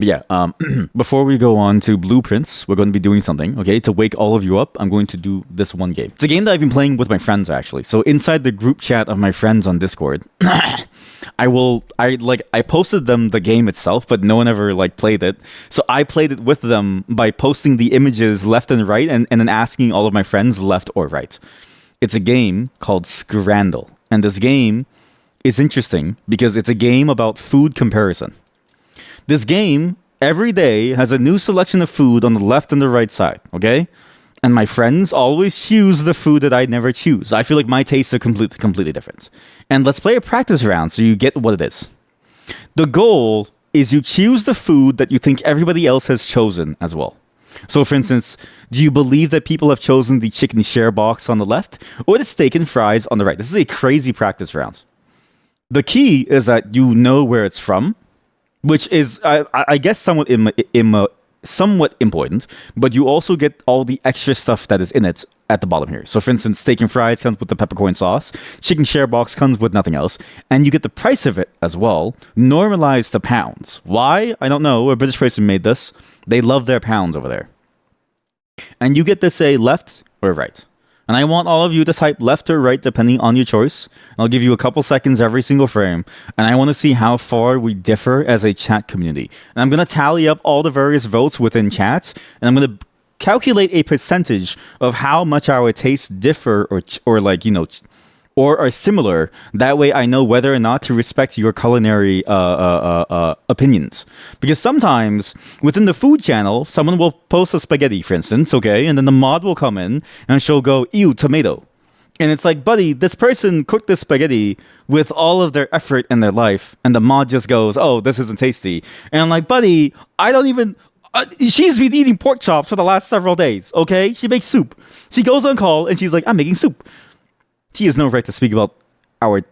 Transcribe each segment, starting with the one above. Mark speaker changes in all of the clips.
Speaker 1: Yeah, before we go on to blueprints, we're going to be doing something, okay? To wake all of you up, I'm going to do this one game. It's a game that I've been playing with my friends, actually. So inside the group chat of my friends on Discord, I posted them the game itself, but no one ever, like, played it. So I played it with them by posting the images left and right, and then asking all of my friends left or right. It's a game called Scrandle. And this game is interesting because it's a game about food comparison. This game, every day, has a new selection of food on the left and the right side, okay? And my friends always choose the food that I never choose. I feel like my tastes are completely different. And let's play a practice round so you get what it is. The goal is you choose the food that you think everybody else has chosen as well. So, for instance, do you believe that people have chosen the chicken share box on the left or the steak and fries on the right? This is a crazy practice round. The key is that you know where it's from, which is, I guess, somewhat important, but you also get all the extra stuff that is in it at the bottom here. So, for instance, steak and fries comes with the peppercorn sauce, chicken share box comes with nothing else, and you get the price of it as well, normalized to pounds. Why? I don't know. A British person made this. They love their pounds over there. And you get to say left or right. And I want all of you to type left or right depending on your choice. I'll give you a couple seconds every single frame. And I want to see how far we differ as a chat community. And I'm going to tally up all the various votes within chat. And I'm going to calculate a percentage of how much our tastes differ or are similar. That way I know whether or not to respect your culinary opinions. Because sometimes within the food channel, someone will post a spaghetti, for instance, okay? And then the mod will come in and she'll go, ew, tomato. And it's like, buddy, this person cooked this spaghetti with all of their effort in their life. And the mod just goes, oh, this isn't tasty. And I'm like, buddy, I don't even... she's been eating pork chops for the last several days, okay? She makes soup. She goes on call and she's like, I'm making soup. She has no right to speak about our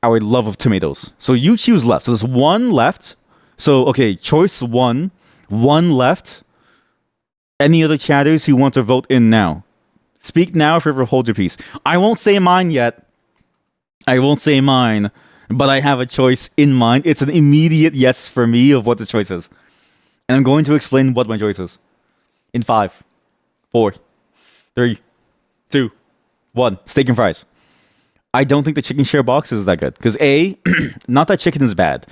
Speaker 1: love of tomatoes. So you choose left. So there's one left. So, okay, choice one left. Any other chatters who want to vote in now? Speak now if you ever hold your peace. I won't say mine yet. I won't say mine, but I have a choice in mind. It's an immediate yes for me of what the choice is. And I'm going to explain what my choice is. In 5, 4, 3, 2, 1. Steak and fries. I don't think the chicken share box is that good. Because A, not that chicken is bad.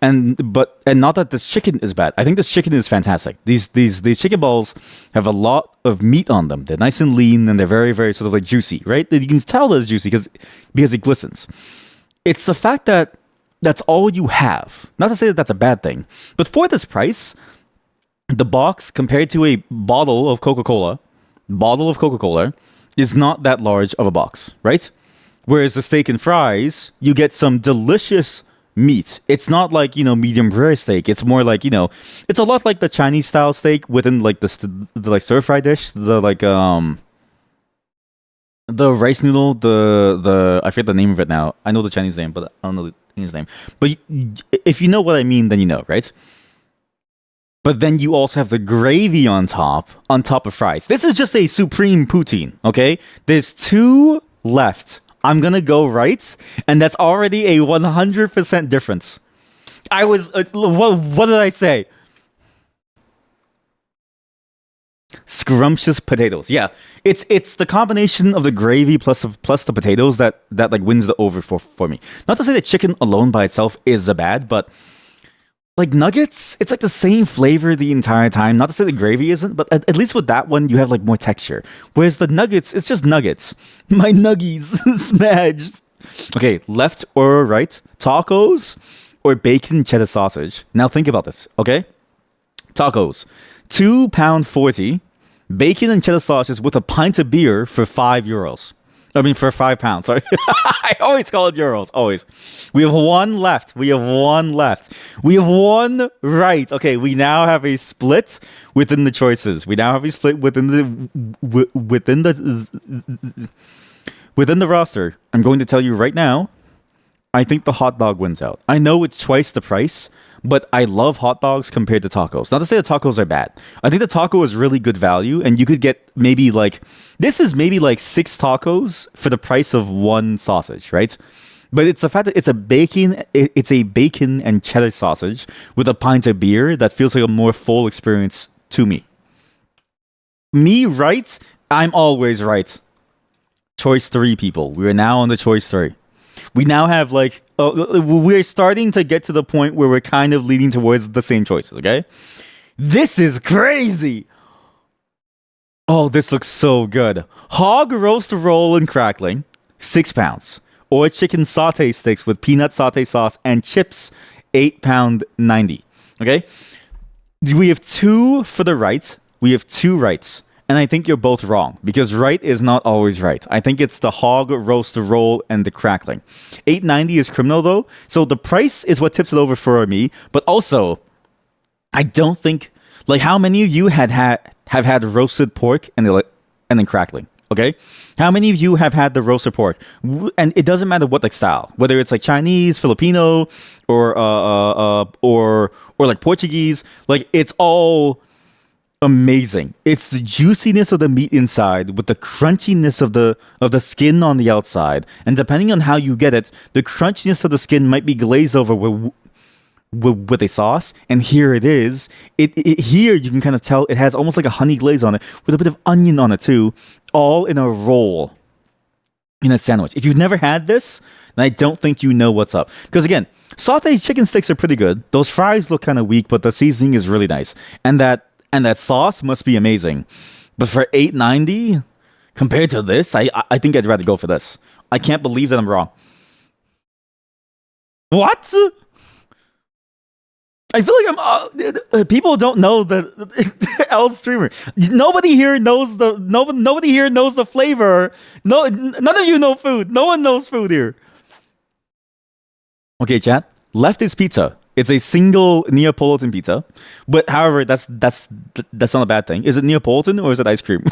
Speaker 1: And not that this chicken is bad. I think this chicken is fantastic. These chicken balls have a lot of meat on them. They're nice and lean and they're very, very sort of like juicy, right? You can tell that it's juicy because it glistens. It's the fact that that's all you have. Not to say that that's a bad thing. But for this price, the box compared to a bottle of Coca-Cola is not that large of a box, right? Whereas the steak and fries, you get some delicious meat. It's not like, medium rare steak. It's more like, it's a lot like the Chinese style steak within like the like stir fry dish, the rice noodle, the I forget the name of it now. I know the Chinese name, but I don't know the English name. But if you know what I mean, then you know, right? But then you also have the gravy on top of fries. This is just a supreme poutine, okay? There's 2 left. I'm gonna go right, and that's already a 100% difference. I was... what did I say? Scrumptious potatoes. Yeah, it's the combination of the gravy plus the potatoes that like wins the over for me. Not to say that chicken alone by itself is a bad, but... like nuggets, it's like the same flavor the entire time. Not to say the gravy isn't, but at least with that one, you have like more texture. Whereas the nuggets, it's just nuggets. My nuggies smashed. Okay, left or right? Tacos or bacon cheddar sausage? Now think about this, okay? Tacos, £2.40. Bacon and cheddar sausage with a pint of beer for €5. I mean, for £5. Sorry. I always call it euros. Always. We have one left. We have one right. Okay, we now have a split within the choices. We now have a split within the roster. I'm going to tell you right now, I think the hot dog wins out. I know it's twice the price, but I love hot dogs compared to tacos. Not to say the tacos are bad. I think the taco is really good value, and you could get this is maybe like 6 tacos for the price of 1 sausage, right? But it's the fact that it's a bacon and cheddar sausage with a pint of beer that feels like a more full experience to me. Me right? I'm always right. Choice three, people. We are now on the choice three. We now have like we're starting to get to the point where we're kind of leading towards the same choices. Okay, this is crazy. Oh, this looks so good. Hog roast roll and crackling, £6, or chicken saute sticks with peanut saute sauce and chips, £8.90. Okay, we have two for the right. We have two rights. And I think you're both wrong because right is not always right. I think it's the hog roast roll and the crackling. $8.90 is criminal though, so the price is what tips it over for me. But also, I don't think like how many of you have had roasted pork and then crackling. Okay, how many of you have had the roasted pork? And it doesn't matter what like style, whether it's like Chinese, Filipino, or like Portuguese. Like it's all amazing. It's the juiciness of the meat inside with the crunchiness of the skin on the outside. And depending on how you get it, the crunchiness of the skin might be glazed over with a sauce. And here it is. Here you can kind of tell it has almost like a honey glaze on it with a bit of onion on it too, all in a roll in a sandwich. If you've never had this, then I don't think you know what's up. Because again, sauteed chicken sticks are pretty good. Those fries look kind of weak, but the seasoning is really nice. And that sauce must be amazing. But for $8.90 compared to this, I think I'd rather go for this. I can't believe that I'm wrong. What? I feel like people don't know the L streamer. Nobody here knows the flavor. No, none of you know food. No one knows food here. Okay, chat. Left is pizza. It's a single Neapolitan pizza, but however, that's not a bad thing. Is it Neapolitan or is it ice cream?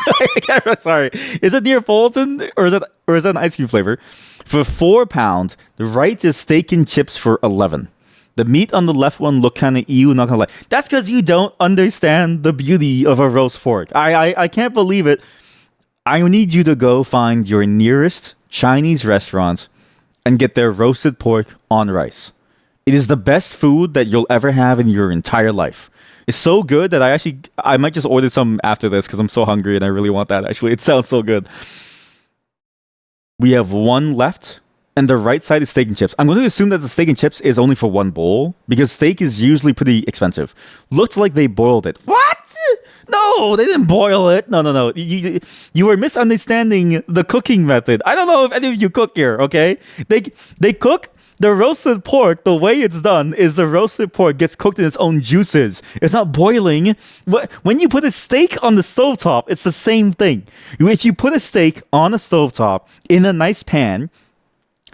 Speaker 1: Sorry, is it Neapolitan or is it an ice cream flavor? For £4, the right is steak and chips for 11. The meat on the left one look kind of ew. Not gonna lie, that's because you don't understand the beauty of a roast pork. I can't believe it. I need you to go find your nearest Chinese restaurant and get their roasted pork on rice. It is the best food that you'll ever have in your entire life. It's so good that I might just order some after this because I'm so hungry and I really want that. Actually, it sounds so good. We have one left, and the right side is steak and chips. I'm going to assume that the steak and chips is only for one bowl because steak is usually pretty expensive. Looked like they boiled it. What? No, they didn't boil it. No. You are misunderstanding the cooking method. I don't know if any of you cook here. Okay, they cook. The roasted pork, the way it's done is the roasted pork gets cooked in its own juices. It's not boiling. When you put a steak on the stovetop, it's the same thing. If you put a steak on a stovetop in a nice pan,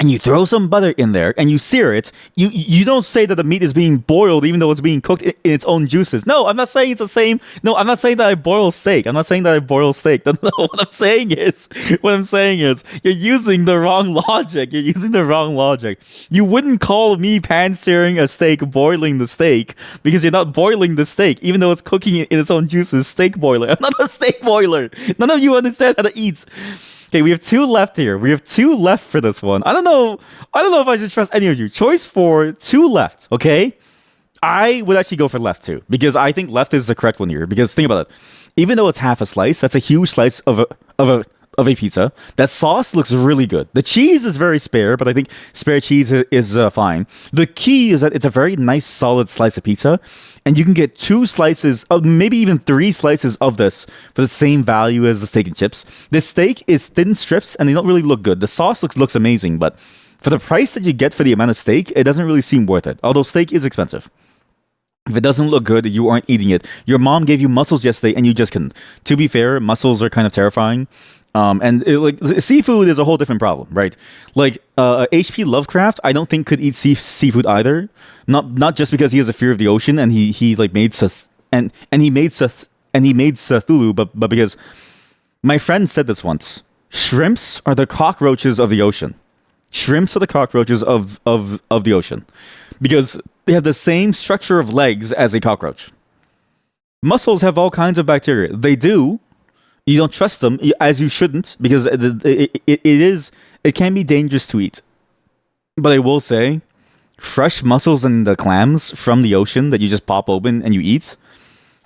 Speaker 1: and you throw some butter in there and you sear it, you don't say that the meat is being boiled even though it's being cooked in its own juices. No, I'm not saying it's the same. No, I'm not saying that I boil steak. No, what I'm saying is you're using the wrong logic. You wouldn't call me pan searing a steak boiling the steak because you're not boiling the steak even though it's cooking it in its own juices. Steak boiler. I'm not a steak boiler. None of you understand how to eat. Okay, we have two left here. We have two left for this one. I don't know if I should trust any of you. Choice for two left, okay? I would actually go for left too, because I think left is the correct one here. Because think about it. Even though it's half a slice, that's a huge slice of a pizza. That sauce looks really good. The cheese is very spare, but I think spare cheese is fine. The key is that it's a very nice, solid slice of pizza, and you can get two slices, maybe even three slices of this for the same value as the steak and chips. The steak is thin strips, and they don't really look good. The sauce looks amazing, but for the price that you get for the amount of steak, it doesn't really seem worth it. Although steak is expensive. If it doesn't look good, you aren't eating it. Your mom gave you mussels yesterday, and you just couldn't. To be fair, mussels are kind of terrifying. Seafood is a whole different problem, right? Like H.P. Lovecraft, I don't think could eat seafood either. Not just because he has a fear of the ocean and he like made he made Cthulhu, but because my friend said this once. Shrimps are the cockroaches of the ocean. Shrimps are the cockroaches of the ocean because they have the same structure of legs as a cockroach. Mussels have all kinds of bacteria. They do. You don't trust them, as you shouldn't, because it can be dangerous to eat. But I will say, fresh mussels and the clams from the ocean that you just pop open and you eat,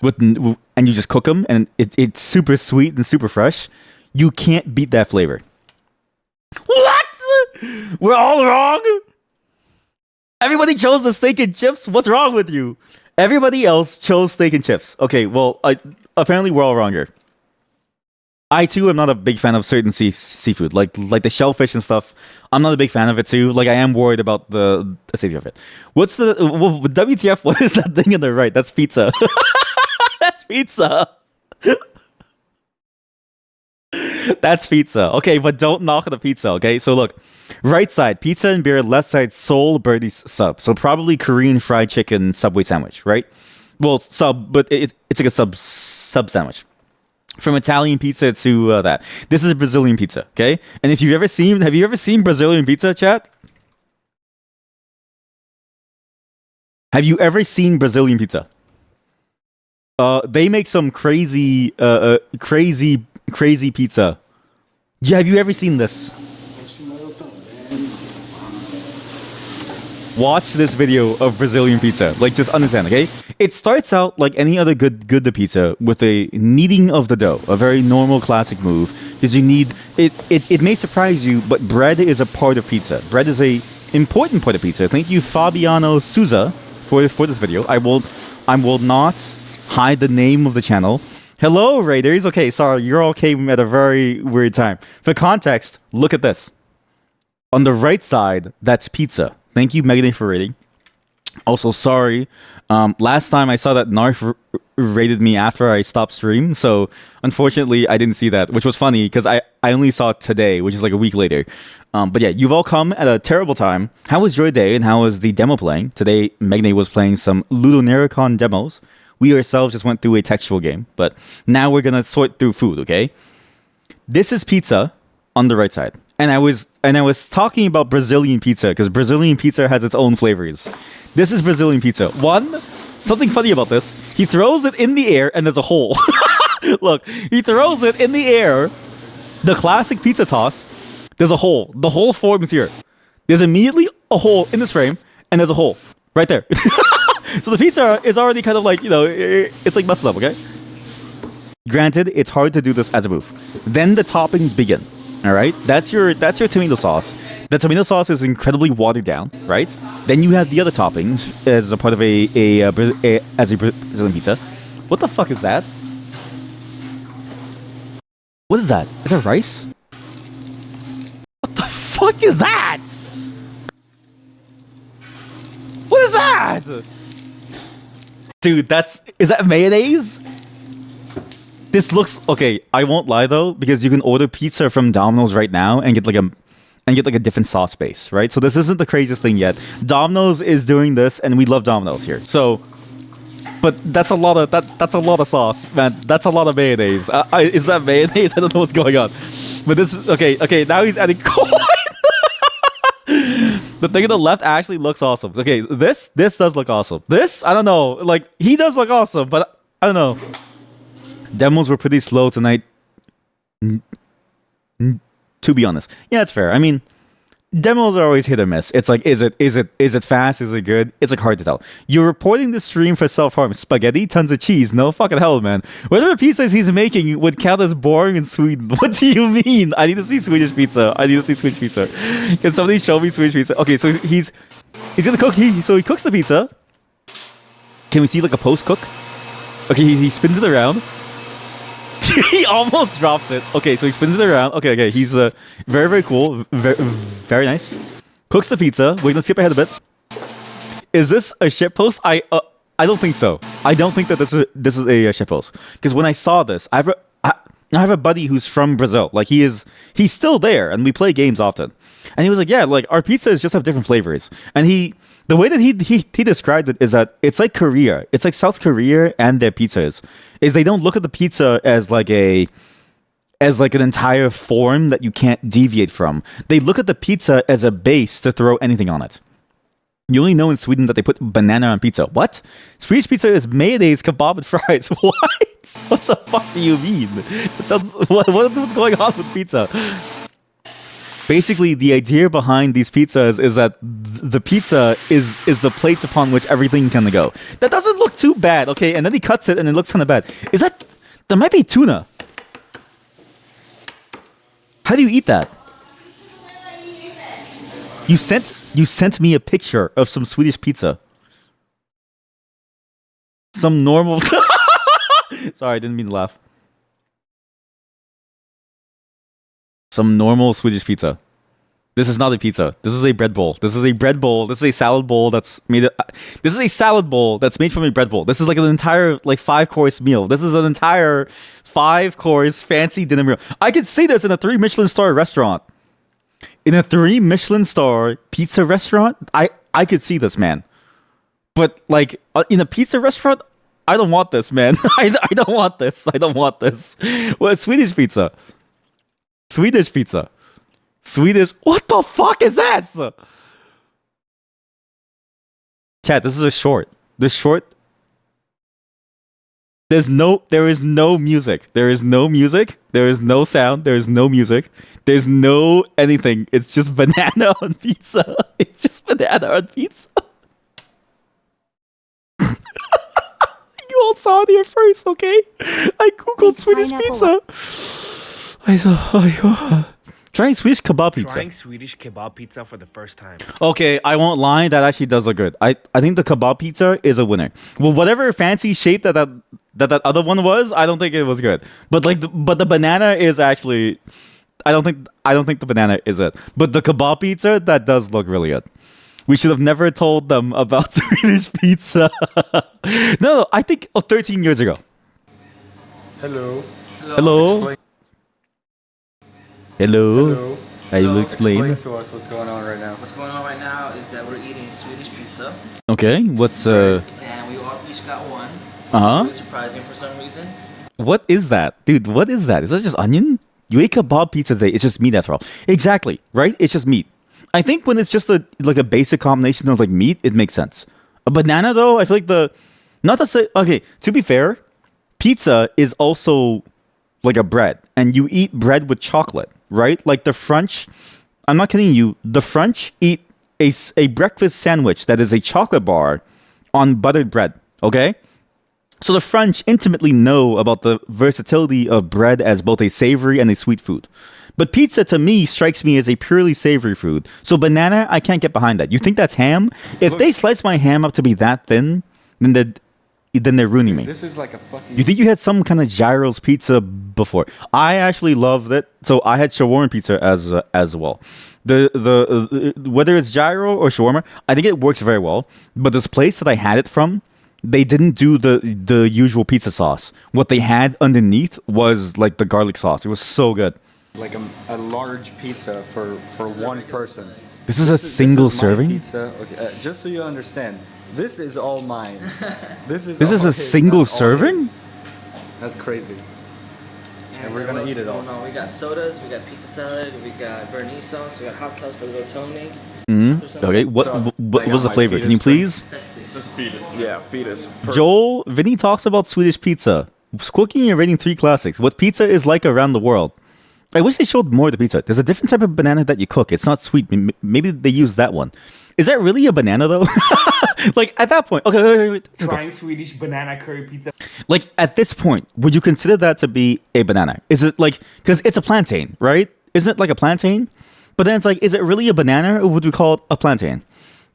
Speaker 1: and you just cook them, and it's super sweet and super fresh. You can't beat that flavor. What? We're all wrong? Everybody chose the steak and chips? What's wrong with you? Everybody else chose steak and chips. Okay, well, apparently we're all wrong here. I too am not a big fan of certain seafood, like the shellfish and stuff. I'm not a big fan of it too. Like I am worried about the safety of it. What's the WTF? What is that thing on the right? That's pizza. That's pizza. That's pizza. Okay, but don't knock the pizza. Okay, so look, right side pizza and beer, left side Seoul Birdie's sub. So probably Korean fried chicken Subway sandwich, right? Well, sub, but it's like a sub sandwich. From Italian pizza to that. This is Brazilian pizza, okay? And if have you ever seen Brazilian pizza, chat? Have you ever seen Brazilian pizza? They make some crazy pizza. Yeah, have you ever seen this? Watch this video of Brazilian pizza. Like, just understand, okay? It starts out like any other good pizza with a kneading of the dough, a very normal classic move. Because you need it. It may surprise you, but bread is a part of pizza. Bread is a important part of pizza. Thank you, Fabiano Souza, for this video. I will not hide the name of the channel. Hello, Raiders. Okay, sorry, you're all came at a very weird time. For context, look at this. On the right side, that's pizza. Thank you, Megan, for rating. Also, sorry. Last time I saw that Narf rated me after I stopped stream, so unfortunately I didn't see that, which was funny because I only saw it today, which is like a week later. But yeah, you've all come at a terrible time. How was your day and how was the demo playing? Today, Megne was playing some Ludonaricon demos. We ourselves just went through a textual game, but now we're gonna sort through food, okay? This is pizza on the right side. And I was talking about Brazilian pizza because Brazilian pizza has its own flavors. This is Brazilian pizza. Something funny about this. He throws it in the air and there's a hole. Look, he throws it in the air. The classic pizza toss. There's a hole. The hole forms here. There's immediately a hole in this frame and there's a hole right there. So the pizza is already kind of like, it's like messed up, okay? Granted, it's hard to do this as a move. Then the toppings begin. All right, that's your tomato sauce. The tomato sauce is incredibly watered down, right? Then you have the other toppings as a part of a Brazilian pizza. What the fuck is that? What is that? Is that rice? What the fuck is that? What is that? Dude, is that mayonnaise? This looks okay. I won't lie though, because you can order pizza from Domino's right now and get like a different sauce base, right? So this isn't the craziest thing yet. Domino's is doing this, and we love Domino's here. So, but that's a lot of sauce, man. That's a lot of mayonnaise. Is that mayonnaise? I don't know what's going on. But this is okay. Now he's adding corn. The thing on the left actually looks awesome. Okay, this does look awesome. This, I don't know. Like, he does look awesome, but I don't know. Demos were pretty slow tonight. To be honest. Yeah, it's fair. I mean, demos are always hit or miss. It's like, is it fast? Is it good? It's like hard to tell. You're reporting the stream for self-harm. Spaghetti, tons of cheese. No fucking hell, man. Whatever pizzas he's making would count as boring in Sweden. What do you mean? I need to see Swedish pizza. Can somebody show me Swedish pizza? Okay, so he's gonna cook. So he cooks the pizza. Can we see like a post cook? Okay, he spins it around. He almost drops it. Okay, so he spins it around. Okay. He's very, very cool. Very nice. Cooks the pizza. We're gonna skip ahead a bit. Is this a shitpost? I don't think so. I don't think that this is a shitpost. Because when I saw this, I have a buddy who's from Brazil. Like he's still there, and we play games often. And he was like, yeah, like our pizzas just have different flavors. And the way that he described it is that it's like Korea. It's like South Korea and their pizzas. Is they don't look at the pizza as like an entire form that you can't deviate from. They look at the pizza as a base to throw anything on it. You only know in Sweden that they put banana on pizza. What? Swedish pizza is mayonnaise, kebab, and fries. What? What the fuck do you mean? That sounds. What's going on with pizza? Basically, the idea behind these pizzas is that the pizza is the plate upon which everything can go. That doesn't look too bad, okay? And then he cuts it, and it looks kind of bad. Is that? That might be tuna. How do you eat that? You sent me a picture of some Swedish pizza. Some normal. Sorry, I didn't mean to laugh. Some normal Swedish pizza. This is not a pizza. This is a bread bowl. This is a bread bowl. This is a salad bowl that's made. This is a salad bowl that's made from a bread bowl. This is like an entire 5-course meal. This is an entire 5-course fancy dinner meal. I could see this in a 3 Michelin star restaurant. In a 3 Michelin star pizza restaurant, I could see this, man. But in a pizza restaurant, I don't want this, man. I don't want this. I don't want this. Well, it's Swedish pizza. Swedish pizza. Swedish. What the fuck is that? Chat, this is a short. This short. There is no music. There is no music. There is no sound. There is no music. There's no anything. It's just banana on pizza. It's just banana on pizza. You all saw it here first, okay? I googled Swedish pizza. I saw. Trying Swedish kebab pizza.
Speaker 2: Trying Swedish kebab pizza for the first time.
Speaker 1: Okay, I won't lie. That actually does look good. I think the kebab pizza is a winner. Well, whatever fancy shape that other one was, I don't think it was good. But the banana is actually. I don't think the banana is it. But the kebab pizza, that does look really good. We should have never told them about Swedish pizza. No, I think 13 years ago.
Speaker 3: Hello.
Speaker 1: Hello. Hello. I will explain.
Speaker 3: Explain to us what's going on right now.
Speaker 4: What's going on right now is that we're eating Swedish pizza,
Speaker 1: Okay, what's
Speaker 4: and we all each got one.
Speaker 1: Uh-huh.
Speaker 4: It's really surprising for some reason.
Speaker 1: What is that? Dude, what is that? Is that just onion? You ate kebab pizza today, it's just meat after all. Exactly, right? It's just meat. I think when it's just a basic combination of meat, it makes sense. A banana though, I feel like not to say, okay, to be fair, pizza is also like a bread, and you eat bread with chocolate, right? Like the French, I'm not kidding you, the French eat a breakfast sandwich that is a chocolate bar on buttered bread, okay? So the French intimately know about the versatility of bread as both a savory and a sweet food. But pizza to me strikes me as a purely savory food. So banana, I can't get behind that. You think that's ham? If they slice my ham up to be that thin, then they're ruining me.
Speaker 3: This is like a fucking.
Speaker 1: You think you had some kind of gyros pizza before? I actually loved it. So I had shawarma pizza as well. The whether it's gyro or shawarma, I think it works very well. But this place that I had it from, they didn't do the usual pizza sauce. What they had underneath was like the garlic sauce. It was so good.
Speaker 3: Like a large pizza for one person.
Speaker 1: This is a single serving?
Speaker 3: Pizza. Okay, just so you understand, this is all mine. This is
Speaker 1: a single serving?
Speaker 3: That's crazy. And we're gonna eat it all.
Speaker 4: No, we got sodas, we got pizza salad, we got Bernese sauce, we got hot sauce for the Tony.
Speaker 1: Okay, what was the flavor? Can you please?
Speaker 4: Festus.
Speaker 3: Yeah, fetus.
Speaker 1: Joel, Vinny talks about Swedish pizza. Cooking and rating 3 classics. What pizza is like around the world. I wish they showed more of the pizza. There's a different type of banana that you cook. It's not sweet. Maybe they use that one. Is that really a banana though? At that point, okay, wait.
Speaker 2: Trying Swedish banana curry pizza.
Speaker 1: At this point, would you consider that to be a banana? Is it because it's a plantain, right? Isn't it like a plantain? But then it's is it really a banana, or would we call it a plantain?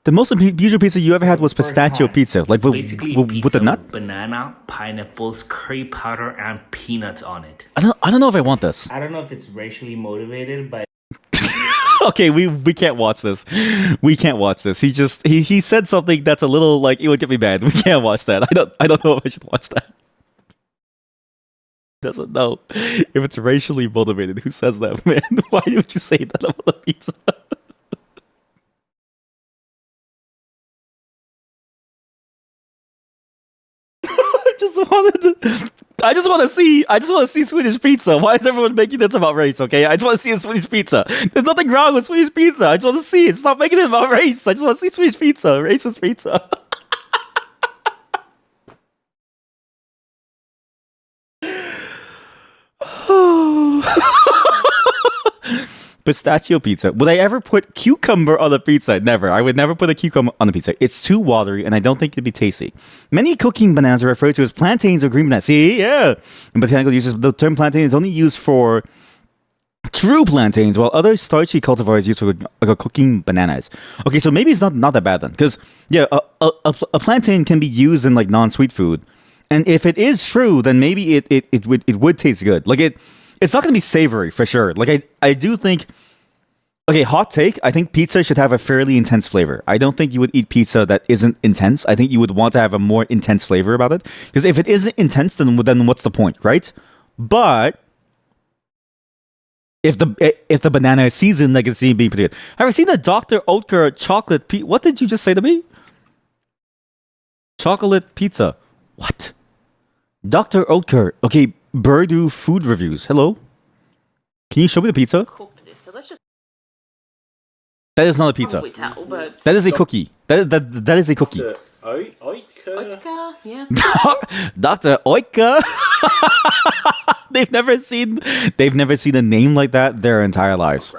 Speaker 1: The most unusual pizza you ever had was pistachio pizza,
Speaker 5: Basically,
Speaker 1: with
Speaker 5: pizza
Speaker 1: the nut.
Speaker 5: with banana, pineapples, curry powder, and peanuts on it.
Speaker 1: I don't know if I want this.
Speaker 2: I don't know if it's racially motivated, but
Speaker 1: Okay, we can't watch this. We can't watch this. He said something that's a little it would get me mad. We can't watch that. I don't know if I should watch that. Doesn't know if it's racially motivated. Who says that, man? Why would you say that about the pizza? I just want to see Swedish pizza. Why is everyone making this about race? Okay, I just want to see a Swedish pizza. There's nothing wrong with Swedish pizza. I just want to see it. Stop making it about race. I just want to see Swedish pizza, racist pizza. Pistachio pizza. Would I ever put cucumber on a pizza? Never. I would never put a cucumber on a pizza. It's too watery, and I don't think it'd be tasty. Many cooking bananas are referred to as plantains or green bananas. See, yeah. In botanical uses, the term plantain is only used for true plantains, while other starchy cultivars used for cooking bananas. Okay, so maybe it's not that bad then, because yeah, a plantain can be used in like non-sweet food, and if it is true, then maybe it would taste good. Like it's not going to be savory for sure. Like I do think. Okay, hot take. I think pizza should have a fairly intense flavor. I don't think you would eat pizza that isn't intense. I think you would want to have a more intense flavor about it. Because if it isn't intense, then what's the point, right? But if the banana is seasoned, I can see it being pretty good. Have you seen the Dr. Oetker chocolate pizza? What did you just say to me? Chocolate pizza. What? Dr. Oetker. Okay, Birdoo Food Reviews. Hello? Can you show me the pizza?
Speaker 6: Cooked this, so let's just
Speaker 1: That is not a pizza.
Speaker 6: probably tell, but
Speaker 1: That is a cookie. That is a cookie.
Speaker 6: Oetker, yeah.
Speaker 1: Dr. Oetker. They've never seen a name like that their entire lives.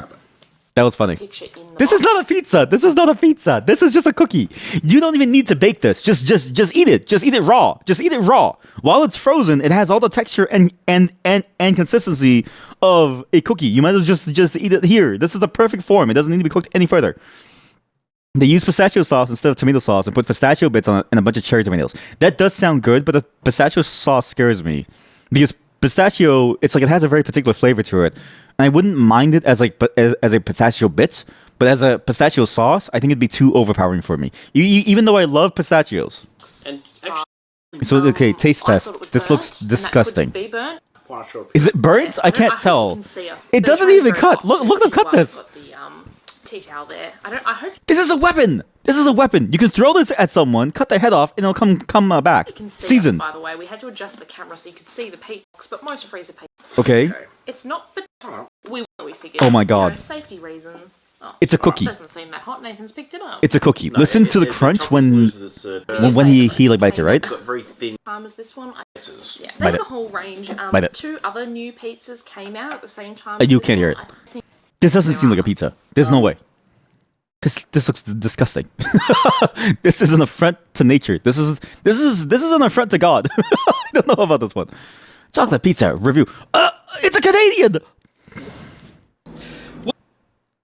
Speaker 1: That was funny.
Speaker 6: Picture in the
Speaker 1: This is not a pizza. This is not a pizza. This is just a cookie. You don't even need to bake this. Just eat it. Just eat it raw. Just eat it raw. While it's frozen, it has all the texture and consistency of a cookie. You might as well just eat it here. This is the perfect form. It doesn't need to be cooked any further. They use pistachio sauce instead of tomato sauce and put pistachio bits on it and a bunch of cherry tomatoes. That does sound good, but the pistachio sauce scares me because pistachio, it's like it has a very particular flavor to it, and I wouldn't mind it as as a pistachio bit, but as a pistachio sauce, I think it'd be too overpowering for me. Even though I love pistachios.
Speaker 4: And
Speaker 1: So okay, taste
Speaker 6: I
Speaker 1: test.
Speaker 6: thought it was
Speaker 1: This
Speaker 6: burnt,
Speaker 1: looks
Speaker 6: and that could
Speaker 1: disgusting.
Speaker 6: be burnt.
Speaker 1: Is it burnt? I can't
Speaker 6: hope
Speaker 1: tell.
Speaker 6: you can see us.
Speaker 1: It
Speaker 6: They're
Speaker 1: doesn't
Speaker 6: very,
Speaker 1: even
Speaker 6: very
Speaker 1: cut.
Speaker 6: hot.
Speaker 1: Look them cut
Speaker 6: Well,
Speaker 1: this.
Speaker 6: I've got the tea towel there. I hope
Speaker 1: This is a weapon. This is a weapon. You can throw this at someone, cut their head off, and it'll come back.
Speaker 6: you can see
Speaker 1: Seasoned.
Speaker 6: us, by the way. We had to adjust the camera so you could see the peacocks, but most freezer peacocks.
Speaker 1: Okay.
Speaker 6: It's not, but we figured.
Speaker 1: Oh my God.
Speaker 6: You know, safety reasons. Oh,
Speaker 1: It's a cookie.
Speaker 6: Doesn't seem that hot. Nathan's picked it up.
Speaker 1: It's a cookie. Listen to the crunch when he like bites it, right?
Speaker 4: very thin.
Speaker 6: As this one. Yeah,
Speaker 1: Bite
Speaker 6: they have
Speaker 1: it.
Speaker 6: a whole range.
Speaker 1: Bite it.
Speaker 6: 2 other new pizzas came out at the same time.
Speaker 1: You
Speaker 6: as this
Speaker 1: can't hear
Speaker 6: one.
Speaker 1: it.
Speaker 6: I think
Speaker 1: This doesn't seem like a pizza. There's no way. This looks disgusting. This is an affront to nature. This is an affront to God. I don't know about this one. Chocolate pizza review. It's a Canadian.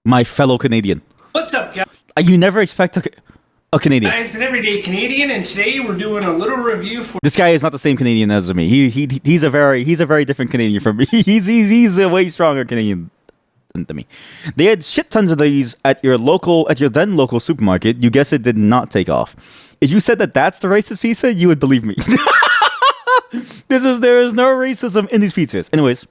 Speaker 1: My fellow Canadian.
Speaker 7: What's up, guys?
Speaker 1: You never expect a Canadian.
Speaker 7: It's an everyday Canadian, and today we're doing a little review for.
Speaker 1: This guy is not the same Canadian as me. He's a very different Canadian from me. He's a way stronger Canadian than me. They had shit tons of these at your then local supermarket. You guess it did not take off. If you said that that's the racist pizza, you would believe me. There is no racism in these pizzas. Anyways,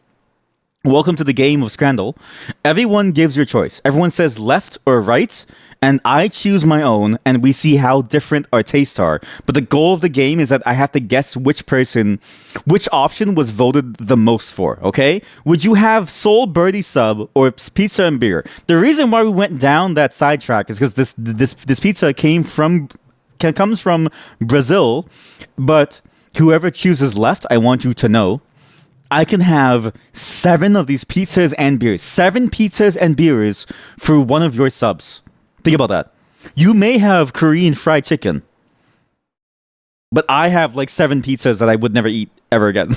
Speaker 1: welcome to the game of Scrandle. Everyone gives your choice. Everyone says left or right, and I choose my own, and we see how different our tastes are. But the goal of the game is that I have to guess which option was voted the most for, okay? Would you have Soul Birdie Sub or Pizza and Beer? The reason why we went down that sidetrack is because this pizza comes from Brazil, but whoever chooses left, I want you to know, I can have 7 of these pizzas and beers. 7 pizzas and beers for one of your subs. Think about that. You may have Korean fried chicken, but I have like 7 pizzas that I would never eat ever again.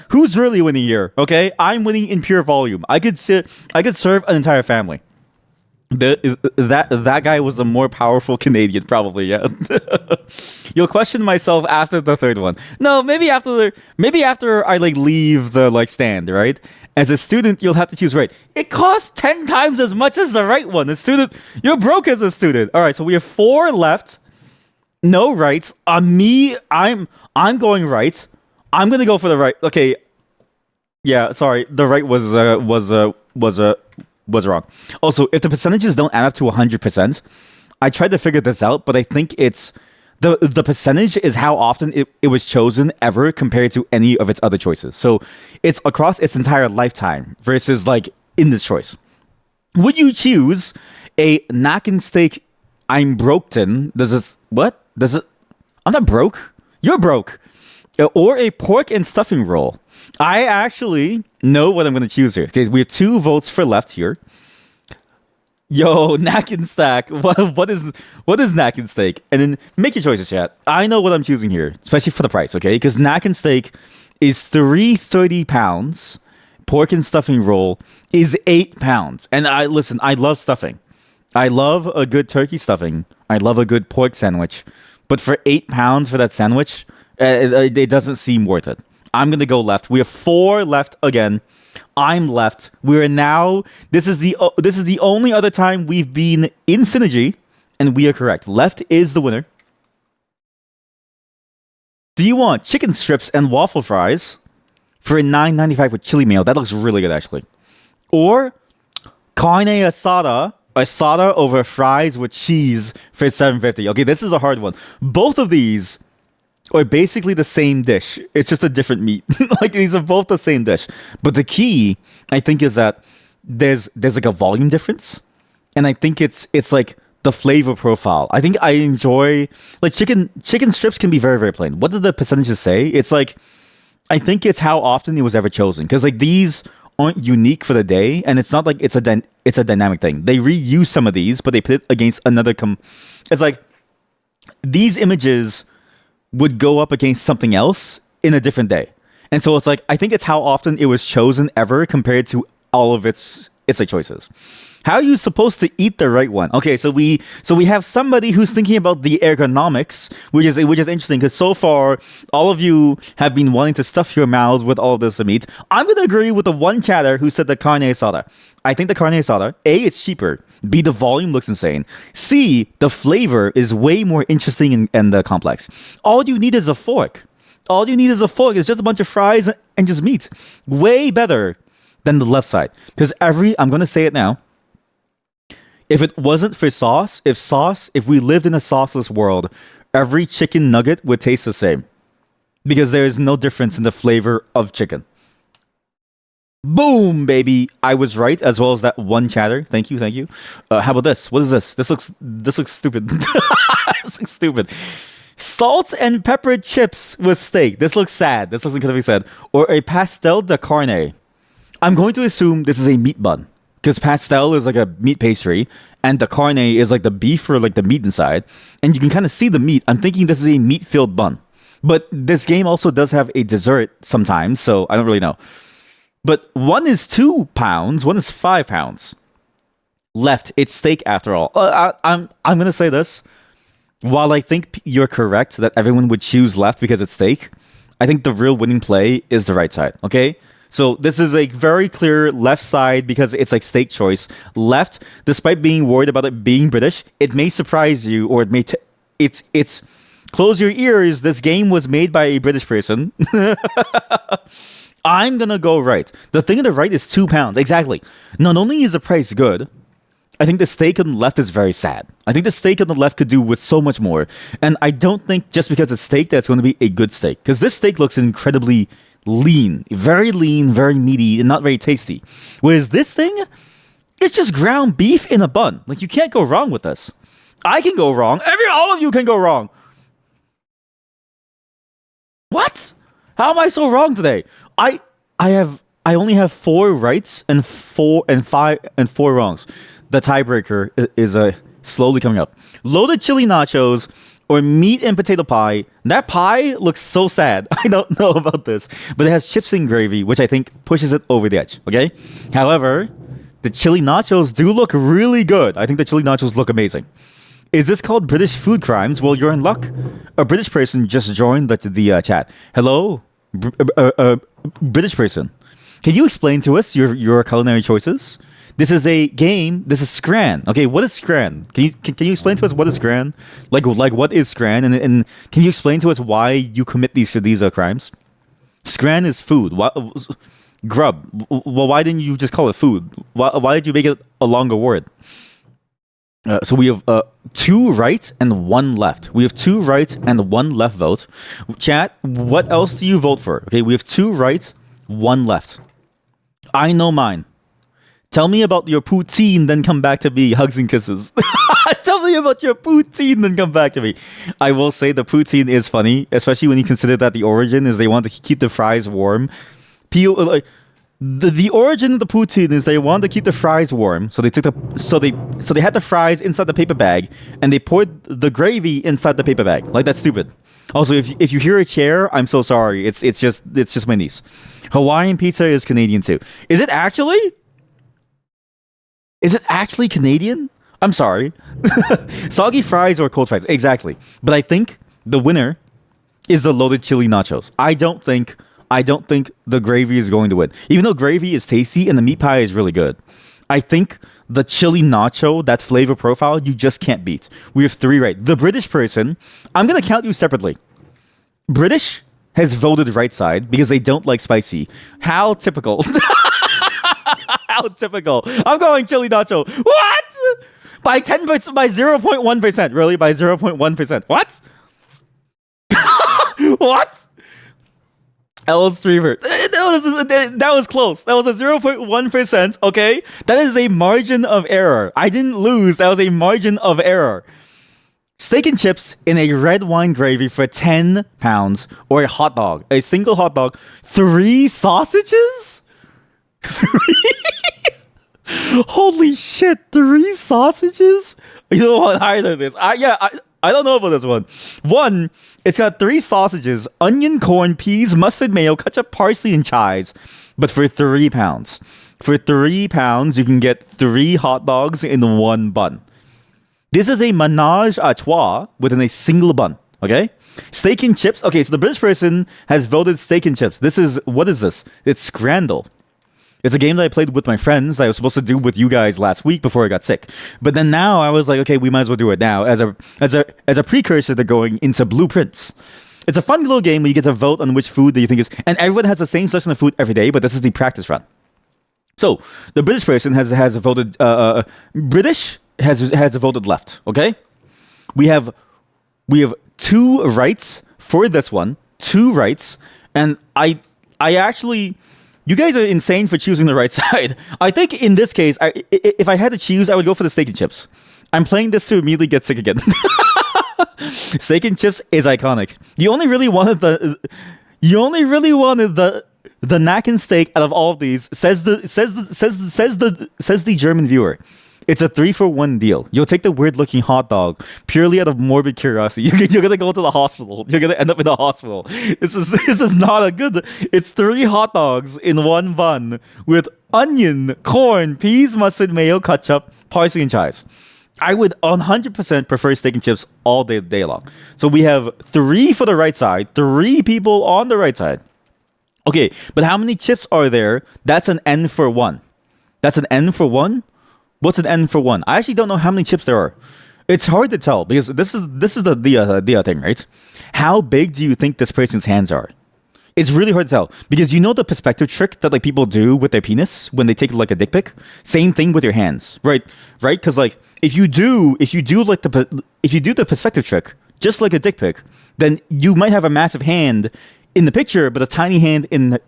Speaker 1: Who's really winning here? Okay, I'm winning in pure volume. I could serve an entire family. That guy was the more powerful Canadian, probably. Yeah. You'll question myself after the third one. No, maybe after I like leave the like stand, right? As a student, you'll have to choose right. It costs 10 times as much as the right one. A student, you're broke as a student. All right, so we have 4 left. No rights. Me, I'm going right. I'm gonna go for the right. Okay. Yeah, sorry. The right was wrong. Also, if the percentages don't add up to 100%, I tried to figure this out, but I think it's the percentage is how often it was chosen ever compared to any of its other choices. So it's across its entire lifetime versus like in this choice. Would you choose a knock and steak? I'm broken. I'm not broke. You're broke. or a pork and stuffing roll. I actually know what I'm going to choose here. Okay, we have 2 votes for left here. Yo, knack and stack. What is knack and steak? And then make your choices, chat. I know what I'm choosing here, especially for the price, okay? Because knack and steak is £330. Pork and stuffing roll is £8. And I love stuffing. I love a good turkey stuffing. I love a good pork sandwich. But for £8 for that sandwich, it doesn't seem worth it. I'm gonna go left. We have 4 left again. I'm left. We're now. This is the only other time we've been in synergy, and we are correct. Left is the winner. Do you want chicken strips and waffle fries for a $9.95 with chili mayo? That looks really good, actually. Or carne asada over fries with cheese for $7.50. Okay, this is a hard one. Both of these are basically the same dish. It's just a different meat. Like, these are both the same dish. But the key, I think, is that there's like a volume difference, and I think it's like the flavor profile. I think I enjoy, like, chicken strips can be very, very plain. What did the percentages say? It's like, I think it's how often it was ever chosen, because like these aren't unique for the day, and it's not like it's a dynamic thing. They reuse some of these, but they put it against another. It's like these images would go up against something else in a different day, and so it's like I think it's how often it was chosen ever compared to all of its like choices. How are you supposed to eat the right one? Okay, so we have somebody who's thinking about the ergonomics, which is interesting, because so far all of you have been wanting to stuff your mouths with all of this meat. I'm gonna agree with the one chatter who said the carne asada. I think the carne asada, A, it's cheaper. B, the volume looks insane. C, the flavor is way more interesting and complex. All you need is a fork. All you need is a fork. It's just a bunch of fries and just meat. Way better than the left side. Because I'm gonna say it now. If it wasn't for sauce, if we lived in a sauceless world, every chicken nugget would taste the same. Because there is no difference in the flavor of chicken. Boom, baby. I was right, as well as that one chatter. Thank you. How about this? What is this? This looks stupid. This looks stupid. Salt and pepper chips with steak. This looks sad. This looks incredibly sad. Or a pastel de carne. I'm going to assume this is a meat bun. Because pastel is like a meat pastry, and the carne is like the beef or like the meat inside. And you can kind of see the meat. I'm thinking this is a meat-filled bun. But this game also does have a dessert sometimes, so I don't really know. But one is £2, one is £5. Left, it's steak after all. I'm going to say this. While I think you're correct that everyone would choose left because it's steak, I think the real winning play is the right side, okay? So this is a very clear left side because it's like steak choice. Left, despite being worried about it being British, it may surprise you, or it may it's close your ears. This game was made by a British person. I'm gonna go right. The thing on the right is £2. Exactly. Not only is the price good, I think the steak on the left is very sad. I think the steak on the left could do with so much more. And I don't think just because it's steak that's going to be a good steak. Because this steak looks incredibly lean, very meaty, and not very tasty. Whereas this thing, it's just ground beef in a bun. Like, you can't go wrong with this. I can go wrong. All of you can go wrong. What? How am I so wrong today? I only have 4 rights and 4 wrongs. The tiebreaker is slowly coming up. Loaded chili nachos or meat and potato pie. That pie looks so sad. I don't know about this, but it has chips and gravy, which I think pushes it over the edge, okay? However, the chili nachos do look really good. I think the chili nachos look amazing. Is this called British food crimes? Well, you're in luck. A British person just joined the chat. Hello, British person. Can you explain to us your culinary choices? This is a game. This is Scran. Okay, what is Scran? Can you explain to us what is Scran? Like what is Scran? And can you explain to us why you commit these crimes? Scran is food. Grub. Well, why didn't you just call it food? Why did you make it a longer word? So we have 2 right and 1 left. We have 2 right and 1 left vote. Chat, what else do you vote for? Okay, we have 2 right, 1 left. I know mine. Tell me about your poutine, then come back to me. Hugs and kisses. Tell Tell me about your poutine, then come back to me. I will say the poutine is funny, especially when you consider that the origin is they want to keep the fries warm. The origin of the poutine is they wanted to keep the fries warm, so they took they had the fries inside the paper bag, and they poured the gravy inside the paper bag. Like, that's stupid. Also, if you hear a chair, I'm so sorry. It's just my niece. Hawaiian pizza is Canadian too. Is it actually? Is it actually Canadian? I'm sorry. Soggy fries or cold fries, exactly. But I think the winner is the loaded chili nachos. I don't think the gravy is going to win. Even though gravy is tasty and the meat pie is really good. I think the chili nacho, that flavor profile, you just can't beat. We have 3 right. The British person, I'm going to count you separately. British has voted right side because they don't like spicy. How typical. How typical. I'm going chili nacho. What? By 10%, by 0.1%. Really? By 0.1%. What? What? L streamer. That was close. That was a 0.1%. Okay, that is a margin of error. I didn't lose. That was a margin of error. Steak and chips in a red wine gravy for £10, or a hot dog, a single hot dog, 3 sausages. 3? Holy shit! 3 sausages. You know what? Either this. I don't know about this one. One, it's got 3 sausages, onion, corn, peas, mustard, mayo, ketchup, parsley, and chives. But for £3. For £3, you can get 3 hot dogs in 1 bun. This is a menage a trois within a single bun. Okay? Steak and chips. Okay, so the British person has voted steak and chips. What is this? It's Scrandle. It's a game that I played with my friends that I was supposed to do with you guys last week before I got sick. But then now I was like, okay, we might as well do it now as a precursor to going into Blueprints. It's a fun little game where you get to vote on which food that you think is, and everyone has the same selection of food every day, but this is the practice run. So the British person has voted British has voted left. Okay, we have 2 rights for this one, 2 rights, and I actually. You guys are insane for choosing the right side. I think in this case, if I had to choose, I would go for the steak and chips. I'm playing this to immediately get sick again. Steak and chips is iconic. You only really wanted the knack and steak out of all of these. Says the German viewer. It's a 3-for-1 deal. You'll take the weird-looking hot dog purely out of morbid curiosity. You're gonna go to the hospital. You're gonna end up in the hospital. This is not a good. It's 3 hot dogs in 1 bun with onion, corn, peas, mustard, mayo, ketchup, parsley, and chives. I would 100% prefer steak and chips all day long. So we have 3 for the right side, 3 people on the right side. Okay, but how many chips are there? That's an N for 1. That's an N for 1. What's an N for 1? I actually don't know how many chips there are. It's hard to tell because this is the thing, right? How big do you think this person's hands are? It's really hard to tell because you know the perspective trick that like people do with their penis when they take like a dick pic. Same thing with your hands, right? Because like if you do the perspective trick just like a dick pic, then you might have a massive hand in the picture, but a tiny hand in